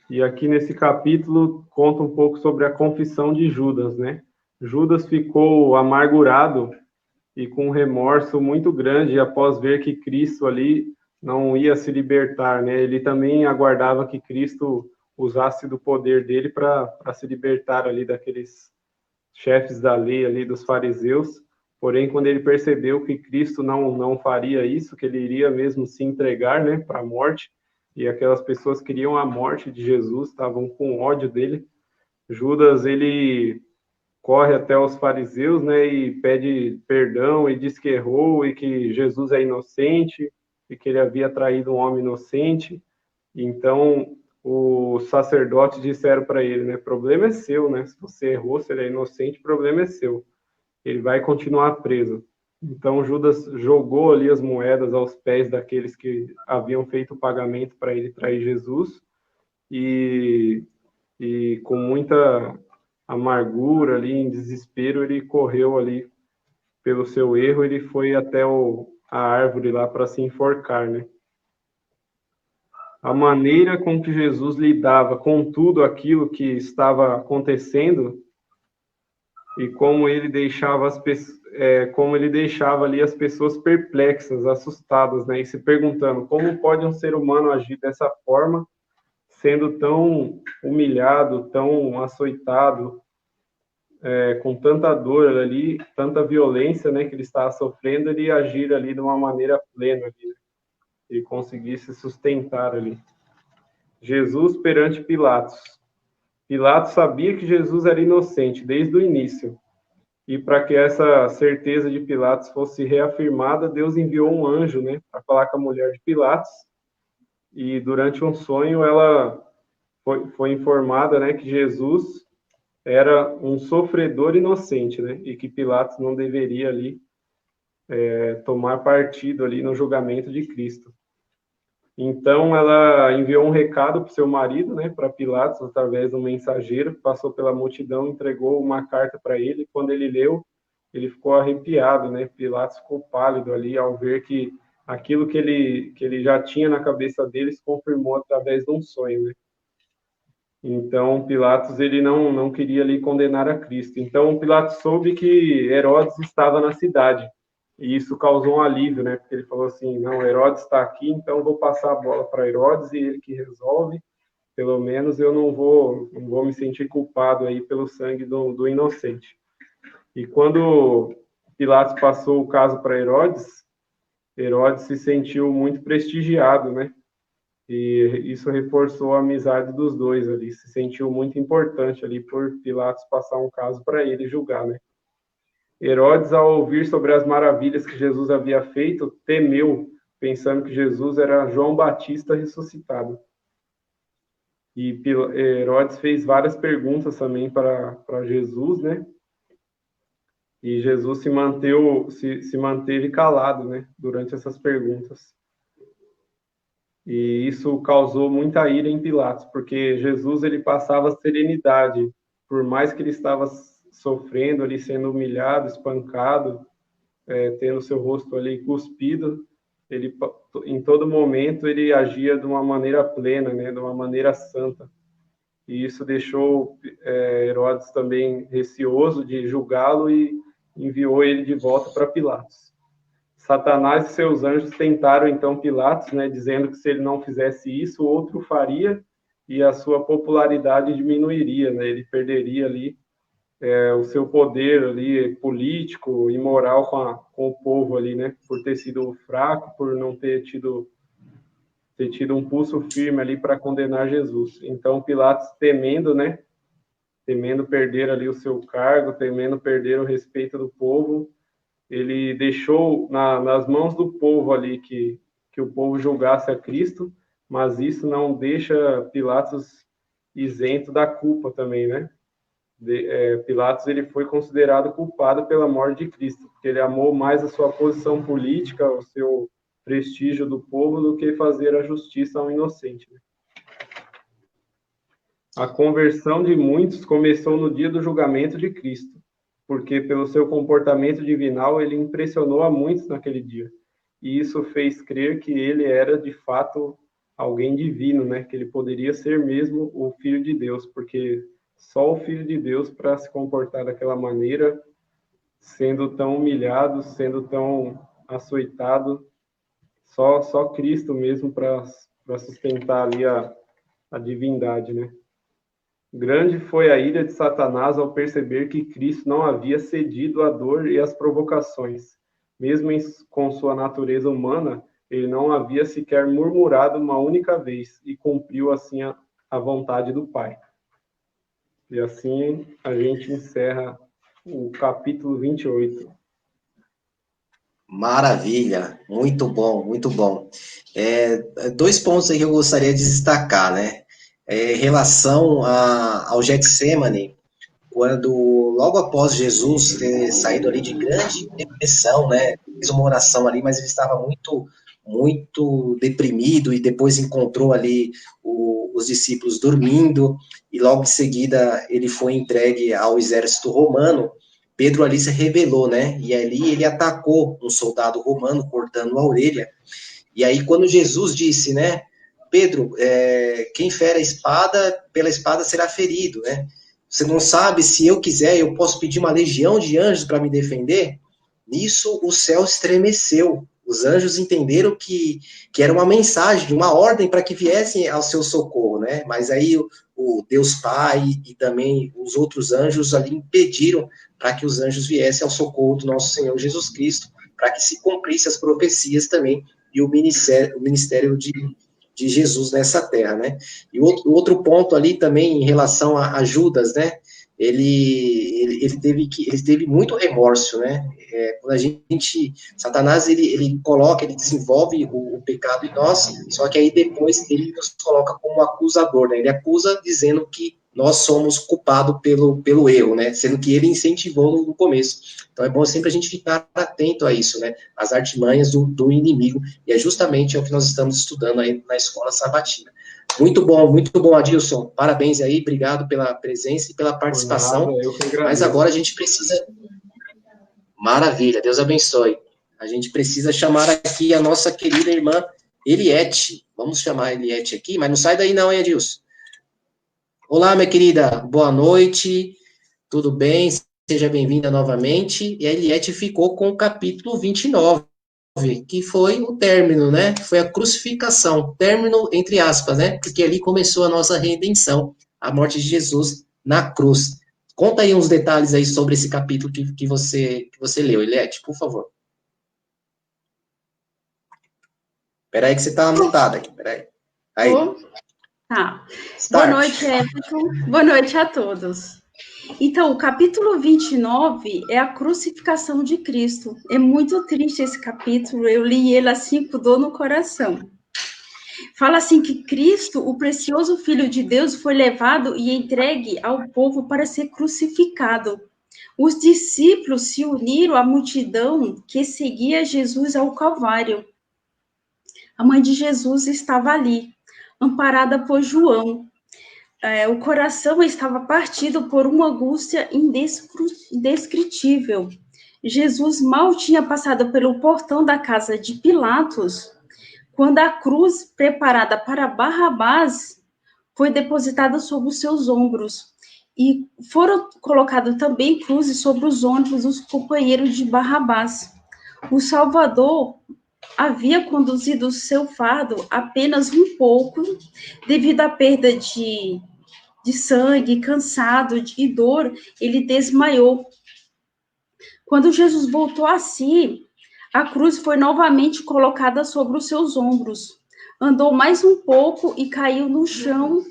E aqui nesse capítulo conta um pouco sobre a confissão de Judas, né? Judas ficou amargurado e com um remorso muito grande após ver que Cristo ali não ia se libertar, né? Ele também aguardava que Cristo usasse do poder dele para se libertar ali daqueles chefes da lei ali, dos fariseus. Porém, quando ele percebeu que Cristo não faria isso, que ele iria mesmo se entregar, né, para a morte, e aquelas pessoas queriam a morte de Jesus, estavam com ódio dele, Judas, ele corre até os fariseus, né, e pede perdão, e diz que errou, e que Jesus é inocente, e que ele havia traído um homem inocente. Então, os sacerdotes disseram para ele, né, problema é seu, né, se você errou, se ele é inocente, problema é seu. Ele vai continuar preso. Então, Judas jogou ali as moedas aos pés daqueles que haviam feito o pagamento para ele trair Jesus, e com muita amargura ali, em desespero, ele correu ali pelo seu erro, ele foi até a árvore lá para se enforcar, né? A maneira com que Jesus lidava com tudo aquilo que estava acontecendo e como ele deixava ali as pessoas perplexas, assustadas, né? E se perguntando como pode um ser humano agir dessa forma, sendo tão humilhado, tão açoitado, com tanta dor ali, tanta violência, né, que ele estava sofrendo, ele agir ali de uma maneira plena, ali, né? E conseguir se sustentar ali. Jesus perante Pilatos. Pilatos sabia que Jesus era inocente desde o início. E para que essa certeza de Pilatos fosse reafirmada, Deus enviou um anjo, né, para falar com a mulher de Pilatos. E durante um sonho ela foi informada, né, que Jesus era um sofredor inocente, né, e que Pilatos não deveria ali tomar partido ali no julgamento de Cristo. Então, ela enviou um recado para o seu marido, né, para Pilatos, através de um mensageiro, que passou pela multidão, entregou uma carta para ele, e quando ele leu, ele ficou arrepiado, né, Pilatos ficou pálido ali, ao ver que aquilo que ele já tinha na cabeça dele se confirmou através de um sonho, né. Então, Pilatos, ele não queria ali condenar a Cristo. Então, Pilatos soube que Herodes estava na cidade. E isso causou um alívio, né? Porque ele falou assim, não, Herodes está aqui, então vou passar a bola para Herodes e ele que resolve. Pelo menos eu não vou me sentir culpado aí pelo sangue do inocente. E quando Pilatos passou o caso para Herodes, Herodes se sentiu muito prestigiado, né? E isso reforçou a amizade dos dois ali, se sentiu muito importante ali por Pilatos passar um caso para ele julgar, né? Herodes, ao ouvir sobre as maravilhas que Jesus havia feito, temeu, pensando que Jesus era João Batista ressuscitado. E Herodes fez várias perguntas também para Jesus, né? E Jesus se manteve calado, né? Durante essas perguntas. E isso causou muita ira em Pilatos, porque Jesus ele passava serenidade, por mais que ele estava sofrendo ali, sendo humilhado, espancado, tendo seu rosto ali cuspido, ele em todo momento ele agia de uma maneira plena, né, de uma maneira santa. E isso deixou Herodes também receoso de julgá-lo e enviou ele de volta para Pilatos. Satanás e seus anjos tentaram então Pilatos, né, dizendo que se ele não fizesse isso, outro faria e a sua popularidade diminuiria, né, ele perderia ali o seu poder ali político e moral com o povo ali, né, por ter sido fraco, por não ter tido um pulso firme ali para condenar Jesus. Então Pilatos temendo, né, temendo perder ali o seu cargo, temendo perder o respeito do povo, ele deixou nas mãos do povo ali que o povo julgasse a Cristo, mas isso não deixa Pilatos isento da culpa também, né? Pilatos ele foi considerado culpado pela morte de Cristo, porque ele amou mais a sua posição política, o seu prestígio do povo, do que fazer a justiça ao inocente. Né? A conversão de muitos começou no dia do julgamento de Cristo, porque pelo seu comportamento divinal ele impressionou a muitos naquele dia. E isso fez crer que ele era, de fato, alguém divino, né? Que ele poderia ser mesmo o Filho de Deus, porque só o Filho de Deus, para se comportar daquela maneira, sendo tão humilhado, sendo tão açoitado, só Cristo mesmo para sustentar ali a divindade, né? Grande foi a ira de Satanás ao perceber que Cristo não havia cedido à dor e às provocações. Mesmo com sua natureza humana, ele não havia sequer murmurado uma única vez e cumpriu assim a vontade do Pai. E assim a gente encerra o capítulo 28. Maravilha, muito bom, muito bom. Dois pontos aí que eu gostaria de destacar, né? Em relação ao Getsemane, quando, logo após Jesus ter saído ali de grande depressão, né? Fez uma oração ali, mas ele estava muito, muito deprimido e depois encontrou ali os discípulos dormindo e logo em seguida ele foi entregue ao exército romano. Pedro ali se rebelou, né? E ali ele atacou um soldado romano, cortando a orelha. E aí, quando Jesus disse, né? Pedro, quem fere a espada, pela espada será ferido, né? Você não sabe, se eu quiser, eu posso pedir uma legião de anjos para me defender? Nisso, o céu estremeceu. Os anjos entenderam que era uma mensagem, uma ordem para que viessem ao seu socorro, né? Mas aí o Deus Pai e também os outros anjos ali impediram para que os anjos viessem ao socorro do nosso Senhor Jesus Cristo, para que se cumprisse as profecias também e o ministério de Jesus nessa terra, né? E outro ponto ali também em relação a Judas, né? Ele teve muito remorso, né? Quando Satanás ele desenvolve o pecado em nós, só que aí depois ele nos coloca como acusador, né? Ele acusa dizendo que nós somos culpados pelo erro, né? Sendo que ele incentivou no começo. Então é bom sempre a gente ficar atento a isso, né? As artimanhas do inimigo, e é justamente o que nós estamos estudando aí na escola sabatina. Muito bom, Adilson. Parabéns aí, obrigado pela presença e pela participação. Mas agora a gente precisa... Maravilha, Deus abençoe. A gente precisa chamar aqui a nossa querida irmã Eliette. Vamos chamar a Eliette aqui, mas não sai daí não, hein, Adilson? Olá, minha querida, boa noite, tudo bem? Seja bem-vinda novamente. E a Eliette ficou com o capítulo 29, que foi o término, né? Foi a crucificação, término entre aspas, né? Porque ali começou a nossa redenção, a morte de Jesus na cruz. Conta aí uns detalhes aí sobre esse capítulo que você leu, Eliette, por favor. Peraí que você está mutada aqui, peraí. Aí, Tá. start. Boa noite, Everton. Boa noite a todos. Então, o capítulo 29 é a crucificação de Cristo. É muito triste esse capítulo, eu li ele assim com dor no coração. Fala assim que Cristo, o precioso Filho de Deus, foi levado e entregue ao povo para ser crucificado. Os discípulos se uniram à multidão que seguia Jesus ao Calvário. A mãe de Jesus estava ali, amparada por João. O coração estava partido por uma angústia indescritível. Jesus mal tinha passado pelo portão da casa de Pilatos, quando a cruz preparada para Barrabás foi depositada sobre os seus ombros. E foram colocados também cruzes sobre os ombros dos companheiros de Barrabás. O Salvador havia conduzido o seu fardo apenas um pouco, devido à perda de sangue, cansado e dor, ele desmaiou. Quando Jesus voltou a si, a cruz foi novamente colocada sobre os seus ombros. Andou mais um pouco e caiu no chão,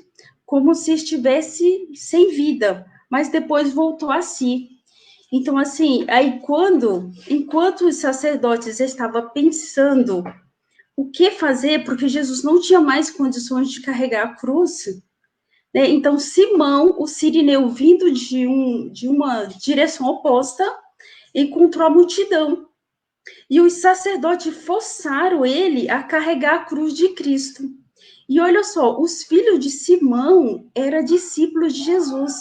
como se estivesse sem vida, mas depois voltou a si. Então, assim, aí enquanto os sacerdotes estavam pensando o que fazer, porque Jesus não tinha mais condições de carregar a cruz, né? Então, Simão, o sirineu, vindo de uma direção oposta, encontrou a multidão. E os sacerdotes forçaram ele a carregar a cruz de Cristo. E olha só, os filhos de Simão eram discípulos de Jesus,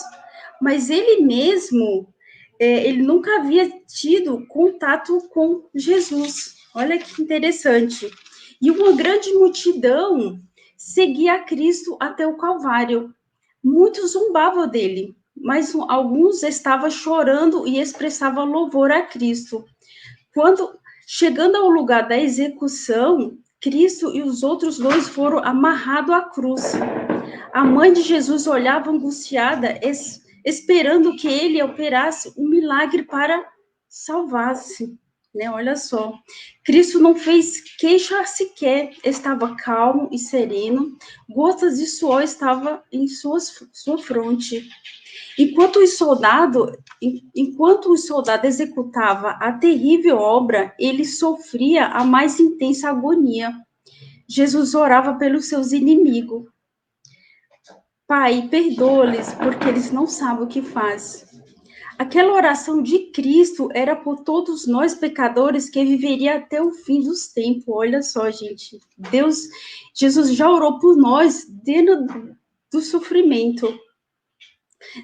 mas ele mesmo, ele nunca havia tido contato com Jesus. Olha que interessante. E uma grande multidão seguia Cristo até o Calvário. Muitos zombavam dele, mas alguns estavam chorando e expressavam louvor a Cristo. Quando, chegando ao lugar da execução, Cristo e os outros dois foram amarrados à cruz. A mãe de Jesus olhava angustiada, esperando que ele operasse um milagre para salvar-se. Né? Olha só, Cristo não fez queixa sequer, estava calmo e sereno, gotas de suor estavam em sua fronte. Enquanto o soldado executava a terrível obra, ele sofria a mais intensa agonia. Jesus orava pelos seus inimigos. Pai, perdoa-lhes, porque eles não sabem o que fazem. Aquela oração de Cristo era por todos nós pecadores que viveria até o fim dos tempos. Olha só, gente. Jesus já orou por nós dentro do sofrimento.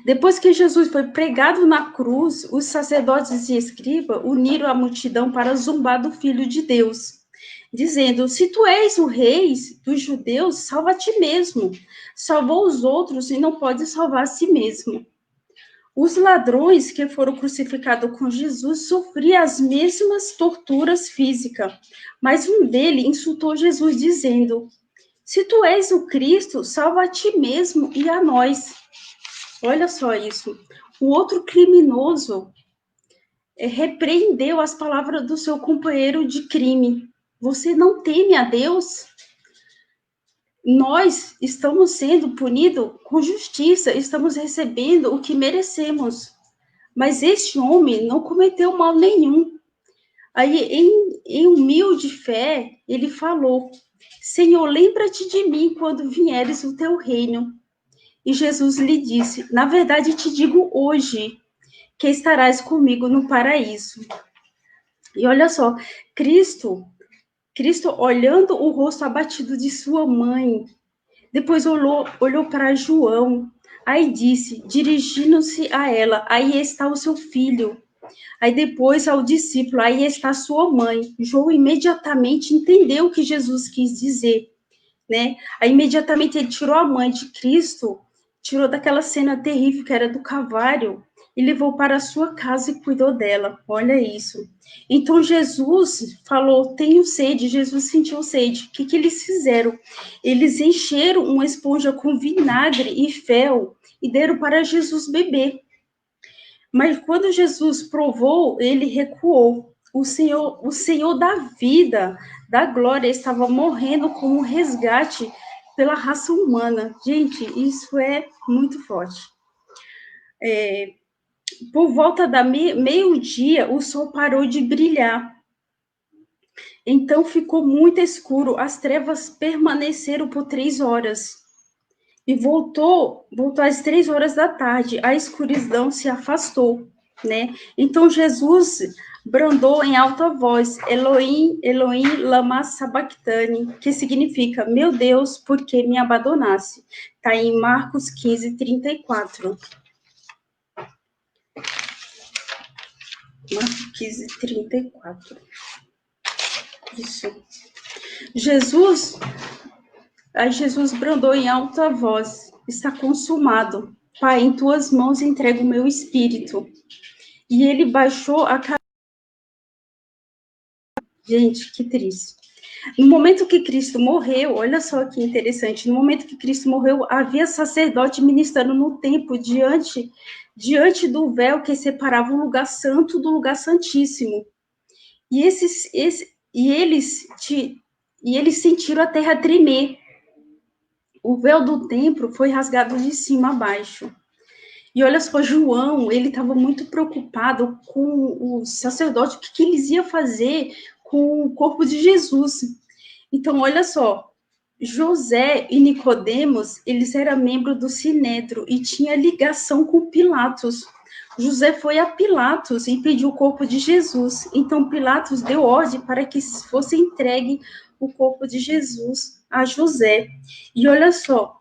Depois que Jesus foi pregado na cruz, os sacerdotes e escribas uniram a multidão para zombar do Filho de Deus, dizendo: se tu és o rei dos judeus, salva a ti mesmo. Salvou os outros e não pode salvar a si mesmo. Os ladrões que foram crucificados com Jesus sofriam as mesmas torturas físicas, mas um deles insultou Jesus, dizendo: se tu és o Cristo, salva a ti mesmo e a nós. Olha só isso. O outro criminoso repreendeu as palavras do seu companheiro de crime. Você não teme a Deus? Nós estamos sendo punidos com justiça, estamos recebendo o que merecemos. Mas este homem não cometeu mal nenhum. Aí, em humilde fé, ele falou: Senhor, lembra-te de mim quando vieres o teu reino. E Jesus lhe disse: na verdade te digo hoje, que estarás comigo no paraíso. E olha só, Cristo olhando o rosto abatido de sua mãe, depois olhou para João, aí disse, dirigindo-se a ela: aí está o seu filho. Aí depois ao discípulo: aí está sua mãe. João imediatamente entendeu o que Jesus quis dizer, né? Aí imediatamente ele tirou a mãe de Cristo, tirou daquela cena terrível que era do Calvário, e levou para a sua casa e cuidou dela. Olha isso. Então Jesus falou: tenho sede. Jesus sentiu sede. O que eles fizeram? Eles encheram uma esponja com vinagre e fel e deram para Jesus beber. Mas quando Jesus provou, ele recuou. O Senhor da vida, da glória, estava morrendo como um resgate pela raça humana. Gente, isso é muito forte. Por volta da meio-dia, o sol parou de brilhar. Então ficou muito escuro, as trevas permaneceram por 3 horas. E voltou às 3 horas da tarde, a escuridão se afastou, né? Então Jesus brandou em alta voz, Elohim, Elohim, lama sabachthani, que significa, meu Deus, por que me abandonaste? Está em Marcos 15, 34. Marcos 15, 34. Isso. Aí Jesus brandou em alta voz, está consumado. Pai, em tuas mãos entrego o meu espírito. E ele baixou a cabeça. Gente, que triste. No momento que Cristo morreu, olha só que interessante, no momento que Cristo morreu, havia sacerdote ministrando no templo diante do véu que separava o lugar santo do lugar santíssimo. E eles sentiram a terra tremer. O véu do templo foi rasgado de cima a baixo. E olha só, João, ele estava muito preocupado com o sacerdote, o que eles iam fazer com o corpo de Jesus. Então, olha só, José e Nicodemos, eles eram membros do Sinédrio e tinha ligação com Pilatos. José foi a Pilatos e pediu o corpo de Jesus. Então, Pilatos deu ordem para que fosse entregue o corpo de Jesus a José. E olha só,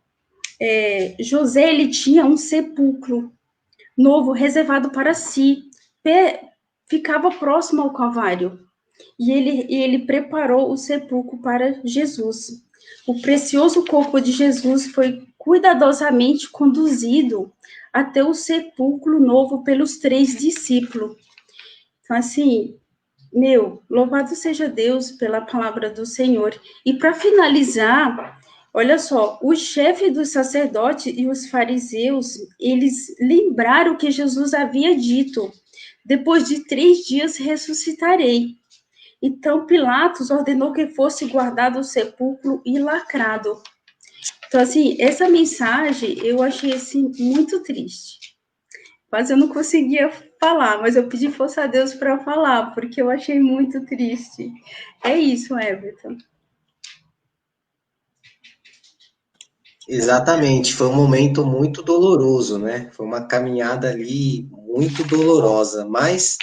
José, ele tinha um sepulcro novo reservado para si, ficava próximo ao Calvário. E ele preparou o sepulcro para Jesus. O precioso corpo de Jesus foi cuidadosamente conduzido até o sepulcro novo pelos 3 discípulos. Então, assim, louvado seja Deus pela palavra do Senhor. E para finalizar, olha só, o chefe dos sacerdotes e os fariseus, eles lembraram que Jesus havia dito, depois de 3 dias ressuscitarei. Então, Pilatos ordenou que fosse guardado o sepulcro e lacrado. Então, assim, essa mensagem eu achei, assim, muito triste. Mas eu não conseguia falar, mas eu pedi força a Deus para falar, porque eu achei muito triste. É isso, Everton. Exatamente, foi um momento muito doloroso, né? Foi uma caminhada ali muito dolorosa, mas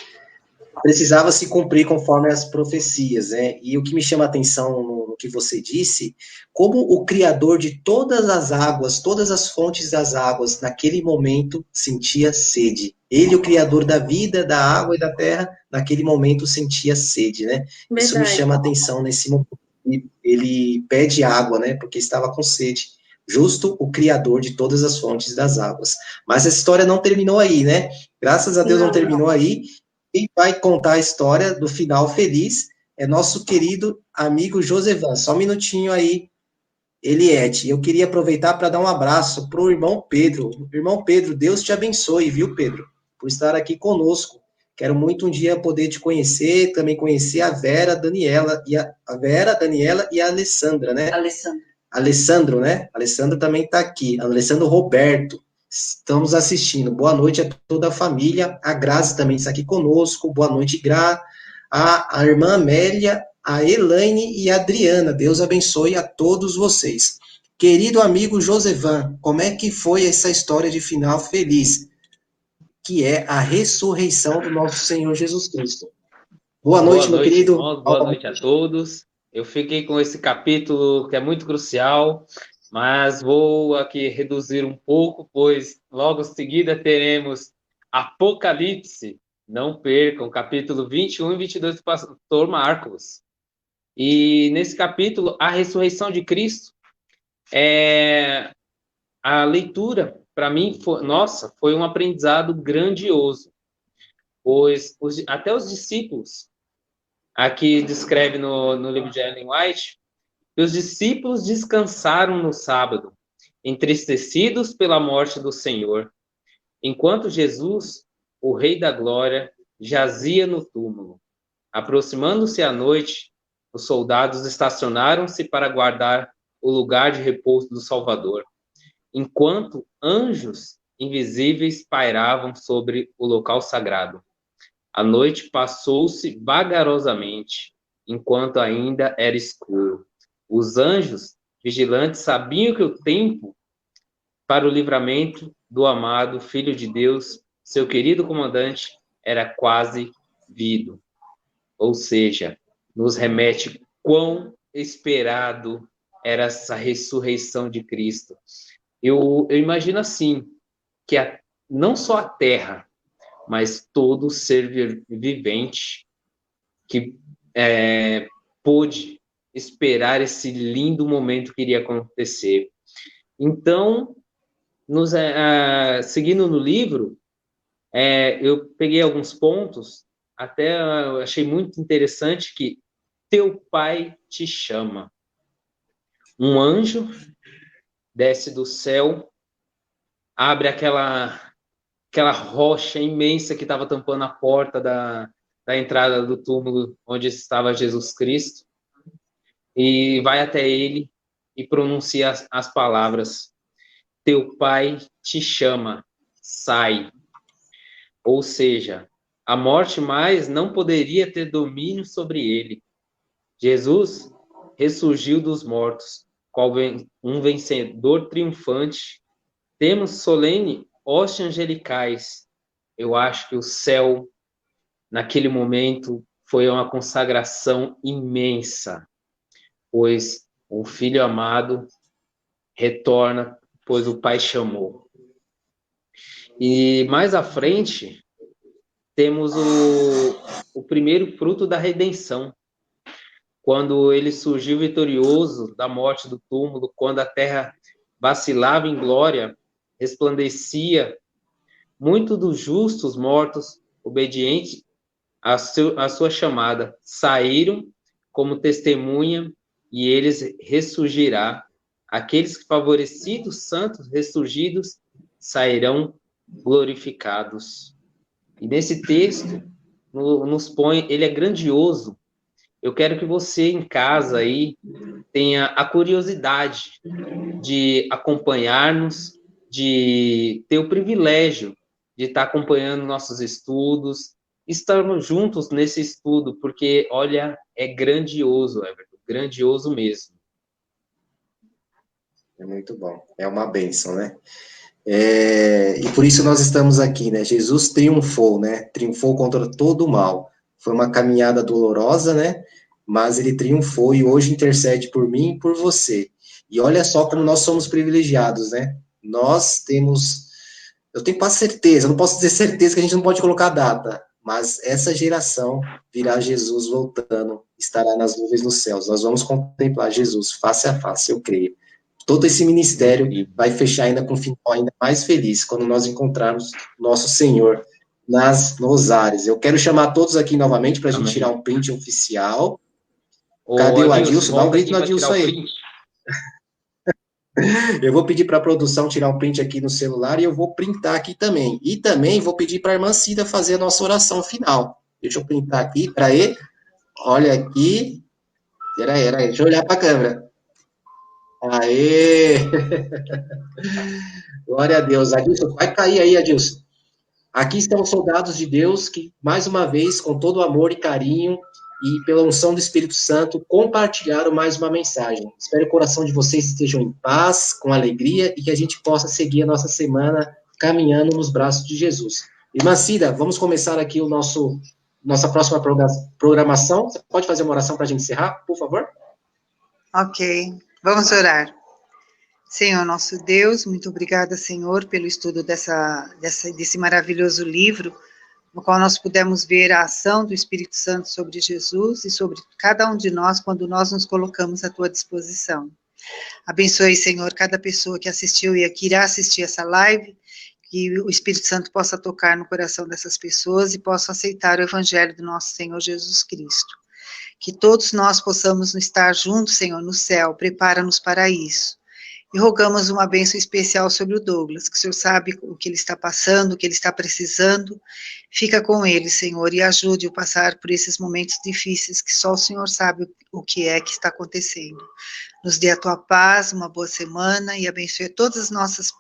precisava se cumprir conforme as profecias, né? E o que me chama a atenção no que você disse, como o Criador de todas as águas, todas as fontes das águas, naquele momento sentia sede. Ele, o Criador da vida, da água e da terra, naquele momento sentia sede, né? Verdade. Isso me chama a atenção nesse momento. Ele pede água, né? Porque estava com sede. Justo o Criador de todas as fontes das águas. Mas essa história não terminou aí, né? Graças a Deus não terminou aí. Quem vai contar a história do final feliz é nosso querido amigo Josevan. Só um minutinho aí, Eliette. Eu queria aproveitar para dar um abraço para o irmão Pedro. Irmão Pedro, Deus te abençoe, viu, Pedro? Por estar aqui conosco. Quero muito um dia poder te conhecer, também conhecer a Vera, Daniela e a Daniela e a Alessandra, né? Alessandro, né? Alessandro também está aqui. Alessandro Roberto. Estamos assistindo. Boa noite a toda a família. A Grazi também está aqui conosco. Boa noite, Gra. A irmã Amélia, a Elaine e a Adriana. Deus abençoe a todos vocês. Querido amigo Josevan, como é que foi essa história de final feliz? Que é a ressurreição do nosso Senhor Jesus Cristo. Boa noite, meu querido. Irmãos, boa noite a todos. Eu fiquei com esse capítulo que é muito crucial, mas vou aqui reduzir um pouco, pois logo em seguida teremos Apocalipse. Não percam, capítulo 21 e 22 do pastor Marcos. E nesse capítulo, a ressurreição de Cristo, a leitura, para mim, foi um aprendizado grandioso, pois até os discípulos, aqui descreve no livro de Ellen White, que os discípulos descansaram no sábado, entristecidos pela morte do Senhor, enquanto Jesus, o Rei da Glória, jazia no túmulo. Aproximando-se a noite, os soldados estacionaram-se para guardar o lugar de repouso do Salvador, enquanto anjos invisíveis pairavam sobre o local sagrado. A noite passou-se vagarosamente, enquanto ainda era escuro. Os anjos vigilantes sabiam que o tempo para o livramento do amado Filho de Deus, seu querido comandante, era quase vindo. Ou seja, nos remete quão esperado era essa ressurreição de Cristo. Eu imagino assim, que não só a terra, mas todo ser vivente que pôde esperar esse lindo momento que iria acontecer. Então, seguindo no livro, eu peguei alguns pontos, até achei muito interessante que teu pai te chama. Um anjo desce do céu, abre aquela rocha imensa que estava tampando a porta da entrada do túmulo onde estava Jesus Cristo, e vai até ele e pronuncia as palavras: teu pai te chama, sai. Ou seja, a morte mais não poderia ter domínio sobre ele. Jesus ressurgiu dos mortos, qual um vencedor triunfante. Temos solene hostes angelicais. Eu acho que o céu, naquele momento, foi uma consagração imensa, pois o Filho amado retorna, pois o Pai chamou. E mais à frente, temos o primeiro fruto da redenção, quando ele surgiu vitorioso da morte do túmulo, quando a terra vacilava em glória, resplandecia, muito dos justos mortos, obedientes à sua chamada, saíram como testemunha, e eles ressurgirá. Aqueles que favorecidos, santos, ressurgidos, sairão glorificados. E nesse texto, nos põe, ele é grandioso. Eu quero que você em casa aí tenha a curiosidade de acompanhar-nos, de ter o privilégio de estar acompanhando nossos estudos, estarmos juntos nesse estudo, porque, olha, é grandioso, Everton, grandioso mesmo. É muito bom, é uma bênção, né? E por isso nós estamos aqui, né? Jesus triunfou, né? Triunfou contra todo o mal. Foi uma caminhada dolorosa, né? Mas ele triunfou e hoje intercede por mim e por você. E olha só como nós somos privilegiados, né? Nós temos, eu tenho quase certeza, eu não posso dizer certeza que a gente não pode colocar data, mas essa geração virá Jesus voltando, estará nas nuvens dos céus. Nós vamos contemplar Jesus face a face, eu creio. Todo esse ministério vai fechar ainda com um final ainda mais feliz, quando nós encontrarmos nosso Senhor nos ares. Eu quero chamar todos aqui novamente para a gente tirar um print oficial. Cadê o Adilson? Dá um grito no Adilson aí. Eu vou pedir para a produção tirar um print aqui no celular e eu vou printar aqui também. E também vou pedir para a irmã Cida fazer a nossa oração final. Deixa eu printar aqui para ele. Olha aqui. Peraí, deixa eu olhar para a câmera. Aê! Glória a Deus. Adilson, vai cair aí, Adilson. Aqui estão os soldados de Deus que, mais uma vez, com todo amor e carinho e pela unção do Espírito Santo, compartilharam mais uma mensagem. Espero que o coração de vocês estejam em paz, com alegria e que a gente possa seguir a nossa semana caminhando nos braços de Jesus. Irmã Cida, vamos começar aqui nossa próxima programação. Você pode fazer uma oração para a gente encerrar, por favor? Ok. Vamos orar. Senhor, nosso Deus, muito obrigada, Senhor, pelo estudo desse maravilhoso livro, no qual nós pudemos ver a ação do Espírito Santo sobre Jesus e sobre cada um de nós, quando nós nos colocamos à tua disposição. Abençoe, Senhor, cada pessoa que assistiu e que irá assistir essa live, que o Espírito Santo possa tocar no coração dessas pessoas e possa aceitar o Evangelho do nosso Senhor Jesus Cristo. Que todos nós possamos estar juntos, Senhor, no céu, prepara-nos para isso. E rogamos uma bênção especial sobre o Douglas, que o Senhor sabe o que ele está passando, o que ele está precisando. Fica com ele, Senhor, e ajude-o a passar por esses momentos difíceis, que só o Senhor sabe o que é que está acontecendo. Nos dê a tua paz, uma boa semana, e abençoe todos os nossos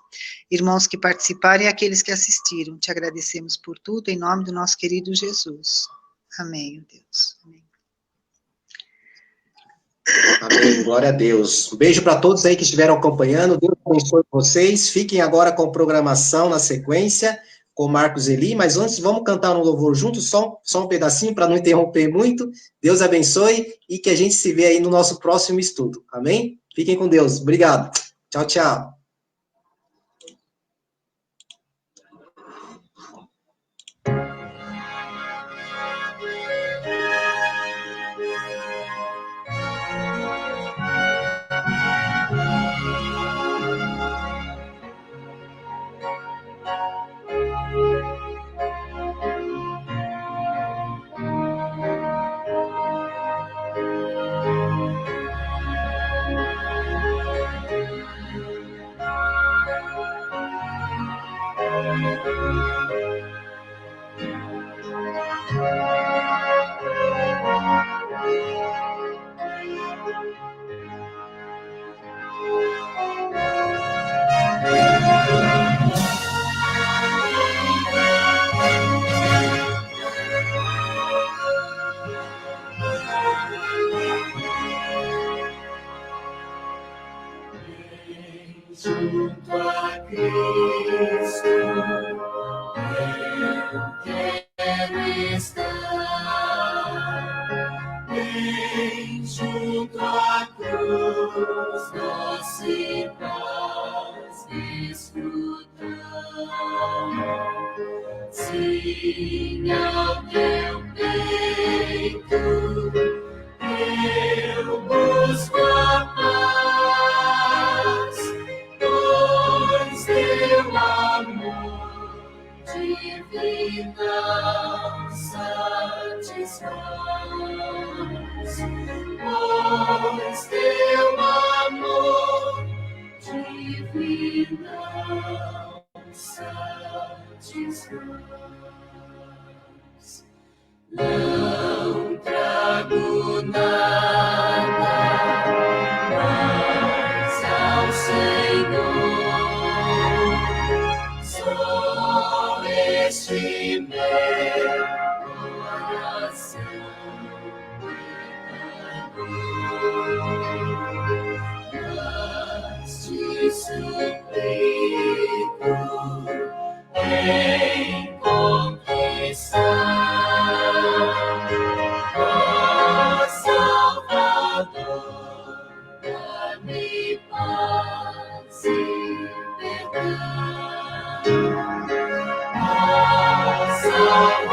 irmãos que participaram e aqueles que assistiram. Te agradecemos por tudo, em nome do nosso querido Jesus. Amém, Deus. Amém. Amém, glória a Deus. Um beijo para todos aí que estiveram acompanhando. Deus abençoe vocês. Fiquem agora com programação na sequência, com Marcos Eli. Mas antes, vamos cantar um louvor junto, só um pedacinho, para não interromper muito. Deus abençoe e que a gente se vê aí no nosso próximo estudo. Amém? Fiquem com Deus. Obrigado. Tchau, tchau. Junto a Cristo, eu quero estar. Bem junto à cruz, doce paz desfrutar. Sim, ao teu peito, eu busco a paz, pois teu amor divino satisfaz, pois teu amor divino satisfaz. Não trago nada mais ao Senhor, só este meu coração pecador. Mas te suplico em conquistar, ó Salvador, dá-me paz e perdão. Ó Salvador,